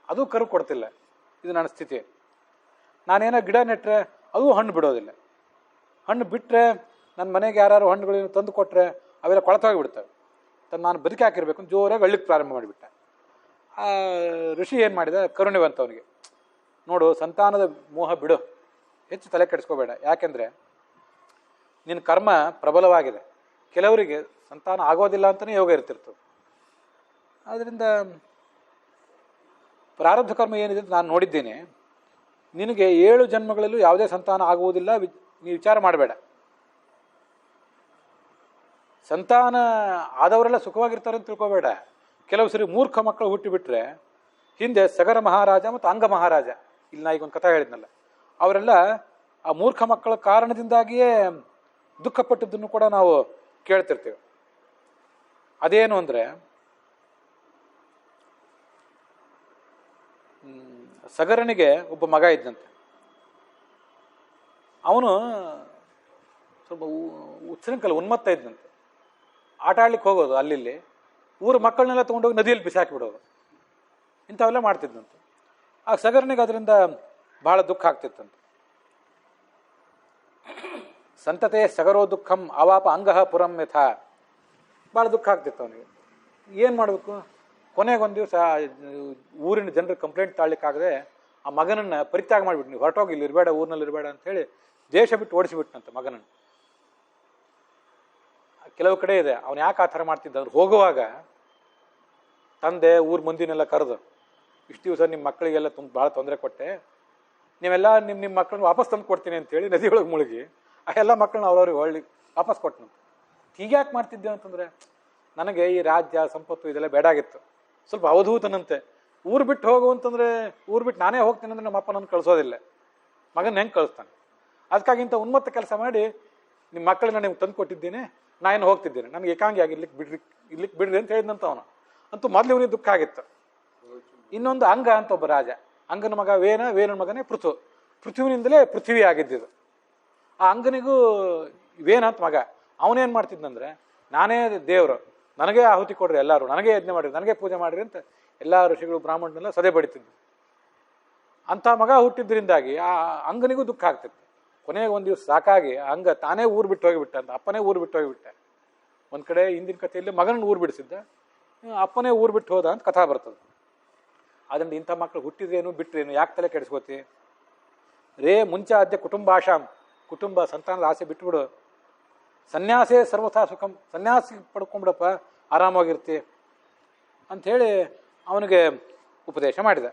ಅದೂ ಕರು ಕೊಡ್ತಿಲ್ಲ. ಇದು ನನ್ನ ಸ್ಥಿತಿ. ನಾನೇನೋ ಗಿಡ ನೆಟ್ಟರೆ ಅದೂ ಹಣ್ಣು ಬಿಡೋದಿಲ್ಲ. ಹಣ್ಣು ಬಿಟ್ಟರೆ ನನ್ನ ಮನೆಗೆ ಯಾರು ಹಣ್ಣುಗಳೇನು ತಂದು ಕೊಟ್ಟರೆ ಅವೆಲ್ಲ ಕೊಳತೋಗಿ ಬಿಡ್ತವೆ. ನಾನು ಬದುಕಿ ಹಾಕಿರ್ಬೇಕು ಅಂತ ಜೋರಾಗಿ ಅಳ್ಳಿಕ್ಕೆ ಪ್ರಾರಂಭ ಮಾಡಿಬಿಟ್ಟ. ಆ ಋಷಿ ಏನು ಮಾಡಿದ, ಕರುಣೆ ಬಂತು ಅವನಿಗೆ. ನೋಡು, ಸಂತಾನದ ಮೋಹ ಬಿಡು, ಹೆಚ್ಚು ತಲೆ ಕೆಡಿಸ್ಕೋಬೇಡ. ಯಾಕೆಂದರೆ ನಿನ್ನ ಕರ್ಮ ಪ್ರಬಲವಾಗಿದೆ. ಕೆಲವರಿಗೆ ಸಂತಾನ ಆಗೋದಿಲ್ಲ ಅಂತಲೇ ಯೋಗ ಇರ್ತಿರ್ತದೆ. ಆದ್ದರಿಂದ ಪ್ರಾರಬ್ಧ ಕರ್ಮ ಏನಿದೆ ನಾನು ನೋಡಿದ್ದೇನೆ. ನಿನಗೆ 7 ಜನ್ಮಗಳಲ್ಲೂ ಯಾವುದೇ ಸಂತಾನ ಆಗುವುದಿಲ್ಲ, ನೀವು ವಿಚಾರ ಮಾಡಬೇಡ. ಸಂತಾನ ಆದವರೆಲ್ಲ ಸುಖವಾಗಿರ್ತಾರೆ ಅಂತ ತಿಳ್ಕೊಬೇಡ. ಕೆಲವು ಸರಿ ಮೂರ್ಖ ಮಕ್ಕಳು ಹುಟ್ಟಿಬಿಟ್ರೆ, ಹಿಂದೆ ಸಗರ ಮಹಾರಾಜ ಮತ್ತು ಅಂಗ ಮಹಾರಾಜ, ಇಲ್ಲಿ ನಾ ಈಗ ಒಂದು ಕಥೆ ಹೇಳಿದ್ನಲ್ಲ, ಅವರೆಲ್ಲ ಆ ಮೂರ್ಖ ಮಕ್ಕಳ ಕಾರಣದಿಂದಾಗಿಯೇ ದುಃಖಪಟ್ಟದ್ದನ್ನು ಕೂಡ ನಾವು ಕೇಳ್ತಿರ್ತೇವೆ. ಅದೇನು ಅಂದರೆ, ಸಗರನಿಗೆ ಒಬ್ಬ ಮಗ ಇದ್ದಂತೆ. ಅವನು ಸ್ವಲ್ಪ ಉಚ್ಛೃಂಖಲ, ಉನ್ಮತ್ತ ಇದ್ದಂತೆ. ಆಟ ಆಡ್ಲಿಕ್ಕೆ ಹೋಗೋದು ಅಲ್ಲಿ ಊರ ಮಕ್ಕಳನ್ನೆಲ್ಲ ತೊಗೊಂಡೋಗಿ ನದಿಯಲ್ಲಿ ಬಿಸಾಕಿ ಬಿಡೋದು, ಇಂಥವೆಲ್ಲ ಮಾಡ್ತಿದ್ದಂತೆ. ಆ ಸಗರನಿಗೆ ಅದರಿಂದ ಬಹಳ ದುಃಖ ಆಗ್ತಿತ್ತಂತೆ. ಸಂತತೆ ಸಗರೋ ದುಃಖಂ ಅವಾಪ ಅಂಗಹ ಪುರಂ ಯಥ. ಭಾಳ ದುಃಖ ಆಗ್ತಿತ್ತು ಅವನಿಗೆ. ಏನು ಮಾಡಬೇಕು? ಕೊನೆಗೊಂದು ದಿವಸ ಊರಿನ ಜನರು ಕಂಪ್ಲೇಂಟ್ ತಾಳ್ಲಿಕ್ಕಾಗದೆ ಆ ಮಗನನ್ನು ಪರಿತ್ಯಾಗ ಮಾಡಿಬಿಟ್ಟು, ನೀವು ಹೊರಟೋಗಿ ಇಲ್ಲಿ ಇರಬೇಡ, ಊರಿನಲ್ಲಿ ಇರಬೇಡ ಅಂತೇಳಿ ದೇಶ ಬಿಟ್ಟು ಓಡಿಸಿಬಿಟ್ನಂತೆ ಮಗನನ್ನು. ಕೆಲವು ಕಡೆ ಇದೆ ಅವನು ಯಾಕೆ ಆ ಥರ ಮಾಡ್ತಿದ್ದ ಅಂದ್ರೆ, ಹೋಗುವಾಗ ತಂದೆ ಊರ ಮಂದಿನೆಲ್ಲ ಕರೆದು, ಇಷ್ಟು ದಿವಸ ನಿಮ್ಮ ಮಕ್ಕಳಿಗೆಲ್ಲ ಭಾಳ ತೊಂದರೆ ಕೊಟ್ಟೆ, ನೀವೆಲ್ಲ ನಿಮ್ಮ ಮಕ್ಕಳನ್ನ ವಾಪಸ್ ತಂದು ಕೊಡ್ತೀನಿ ಅಂತೇಳಿ ನದಿಯೊಳಗೆ ಮುಳುಗಿ ಆ ಎಲ್ಲ ಮಕ್ಕಳನ್ನ ಅವ್ರವ್ರಿಗೆ ಹೊಳ್ಳಿ ವಾಪಸ್ ಕೊಟ್ಟನಂತೆ. ಹೀಗ್ಯಾಕೆ ಮಾಡ್ತಿದ್ದೆ ಅಂತಂದರೆ, ನನಗೆ ಈ ರಾಜ್ಯ ಸಂಪತ್ತು ಇದೆಲ್ಲ ಬೇಡಾಗಿತ್ತು. ಸ್ವಲ್ಪ ಅವಧೂತನಂತೆ. ಊರು ಬಿಟ್ಟು ಹೋಗು ಅಂತಂದರೆ, ಊರು ಬಿಟ್ಟು ನಾನೇ ಹೋಗ್ತೀನಿ ಅಂದರೆ ನಮ್ಮ ಅಪ್ಪ ನನ್ನ ಕಳಿಸೋದಿಲ್ಲ, ಮಗನ ಹೆಂಗೆ ಕಳಿಸ್ತಾನೆ? ಅದಕ್ಕಾಗಿ ಇಂಥ ಉನ್ಮತ್ತ ಕೆಲಸ ಮಾಡಿ ನಿಮ್ಮ ಮಕ್ಕಳನ್ನ ನಿಮ್ಗೆ ತಂದು ಕೊಟ್ಟಿದ್ದೀನಿ, ನಾ ಏನು ಹೋಗ್ತಿದ್ದೀನಿ, ನನಗೆ ಏಕಾಂಗಿ ಆಗಿರ್ಲಿಕ್ಕೆ ಬಿಡ್ರಿ ಅಂತ ಹೇಳಿದಂತ ಅವನು. ಅಂತೂ ಮೊದಲು ಇವನಿಗೆ ದುಃಖ ಆಗಿತ್ತು. ಇನ್ನೊಂದು ಅಂಗ ಅಂತ ಒಬ್ಬ ರಾಜ, ಅಂಗನ ಮಗ ವೇನನ ಮಗನೇ ಪೃಥ್ವಿನಿಂದಲೇ ಪೃಥ್ವಿ ಆಗಿದ್ದಿದ್ದು. ಆ ಅಂಗನಿಗೂ ವೇನ ಅಂತ ಮಗ. ಅವನೇನು ಮಾಡ್ತಿದ್ದಂದ್ರೆ, ನಾನೇ ದೇವರು, ನನಗೇ ಆಹುತಿ ಕೊಡ್ರಿ ಎಲ್ಲರೂ, ನನಗೇ ಯಜ್ಞ ಮಾಡಿರಿ, ನನಗೇ ಪೂಜೆ ಮಾಡಿರಿ ಅಂತ ಎಲ್ಲ ಋಷಿಗಳು ಬ್ರಾಹ್ಮಣನೆಲ್ಲ ಸದೆ ಬಡಿತಿದ್ರು. ಅಂಥ ಮಗ ಹುಟ್ಟಿದ್ರಿಂದಾಗಿ ಆ ಅಂಗನಿಗೂ ದುಃಖ ಆಗ್ತಿತ್ತು. ಕೊನೆಗೆ ಒಂದು ದಿವಸ ಸಾಕಾಗಿ ಅಂಗ ತಾನೇ ಊರು ಬಿಟ್ಟು ಹೋಗಿಬಿಟ್ಟ ಅಂತ, ಅಪ್ಪನೇ ಊರು ಬಿಟ್ಟು ಹೋಗಿಬಿಟ್ಟ. ಒಂದು ಕಡೆ ಹಿಂದಿನ ಕಥೆಯಲ್ಲಿ ಮಗನ ಊರು ಬಿಡಿಸಿದ್ದ, ಅಪ್ಪನೇ ಊರು ಬಿಟ್ಟು ಹೋದ ಅಂತ ಕಥಾ ಬರ್ತದೆ. ಅದರಿಂದ ಇಂಥ ಮಕ್ಕಳು ಹುಟ್ಟಿದ್ರೇನು ಬಿಟ್ರೇನು, ಯಾಕೆ ತಲೆ ಕೆಡಿಸ್ಕೋತಿ? ಮುಂಚೆ ಆದ್ಯ ಕುಟುಂಬಾಶಾಂ, ಕುಟುಂಬ ಸಂತಾನದ ಆಸೆ ಬಿಟ್ಬಿಡು. ಸನ್ಯಾಸೇ ಸರ್ವಥಾ ಸುಖಂ, ಸನ್ಯಾಸಿ ಪಡ್ಕೊಂಬಿಡಪ್ಪ, ಆರಾಮಾಗಿರ್ತಿ ಅಂಥೇಳಿ ಅವನಿಗೆ ಉಪದೇಶ ಮಾಡಿದ.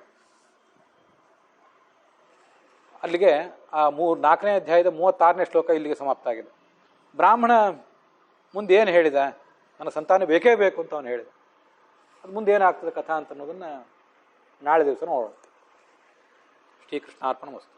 ಅಲ್ಲಿಗೆ ಆ 4ನೇ ಅಧ್ಯಾಯದ 36ನೇ ಶ್ಲೋಕ ಇಲ್ಲಿಗೆ ಸಮಾಪ್ತ ಆಗಿದೆ. ಬ್ರಾಹ್ಮಣ ಮುಂದೆ ಏನು ಹೇಳಿದ? ನನ್ನ ಸಂತಾನ ಬೇಕೇ ಬೇಕು ಅಂತ ಅವನು ಹೇಳಿದ. ಅದು ಮುಂದೆ ಏನಾಗ್ತದೆ ಕಥಾ ಅಂತ ಅನ್ನೋದನ್ನು ನಾಳೆ ದಿವಸ ನೋಡೋಣ. ಶ್ರೀಕೃಷ್ಣಾರ್ಪಣ ವಸ್ತು.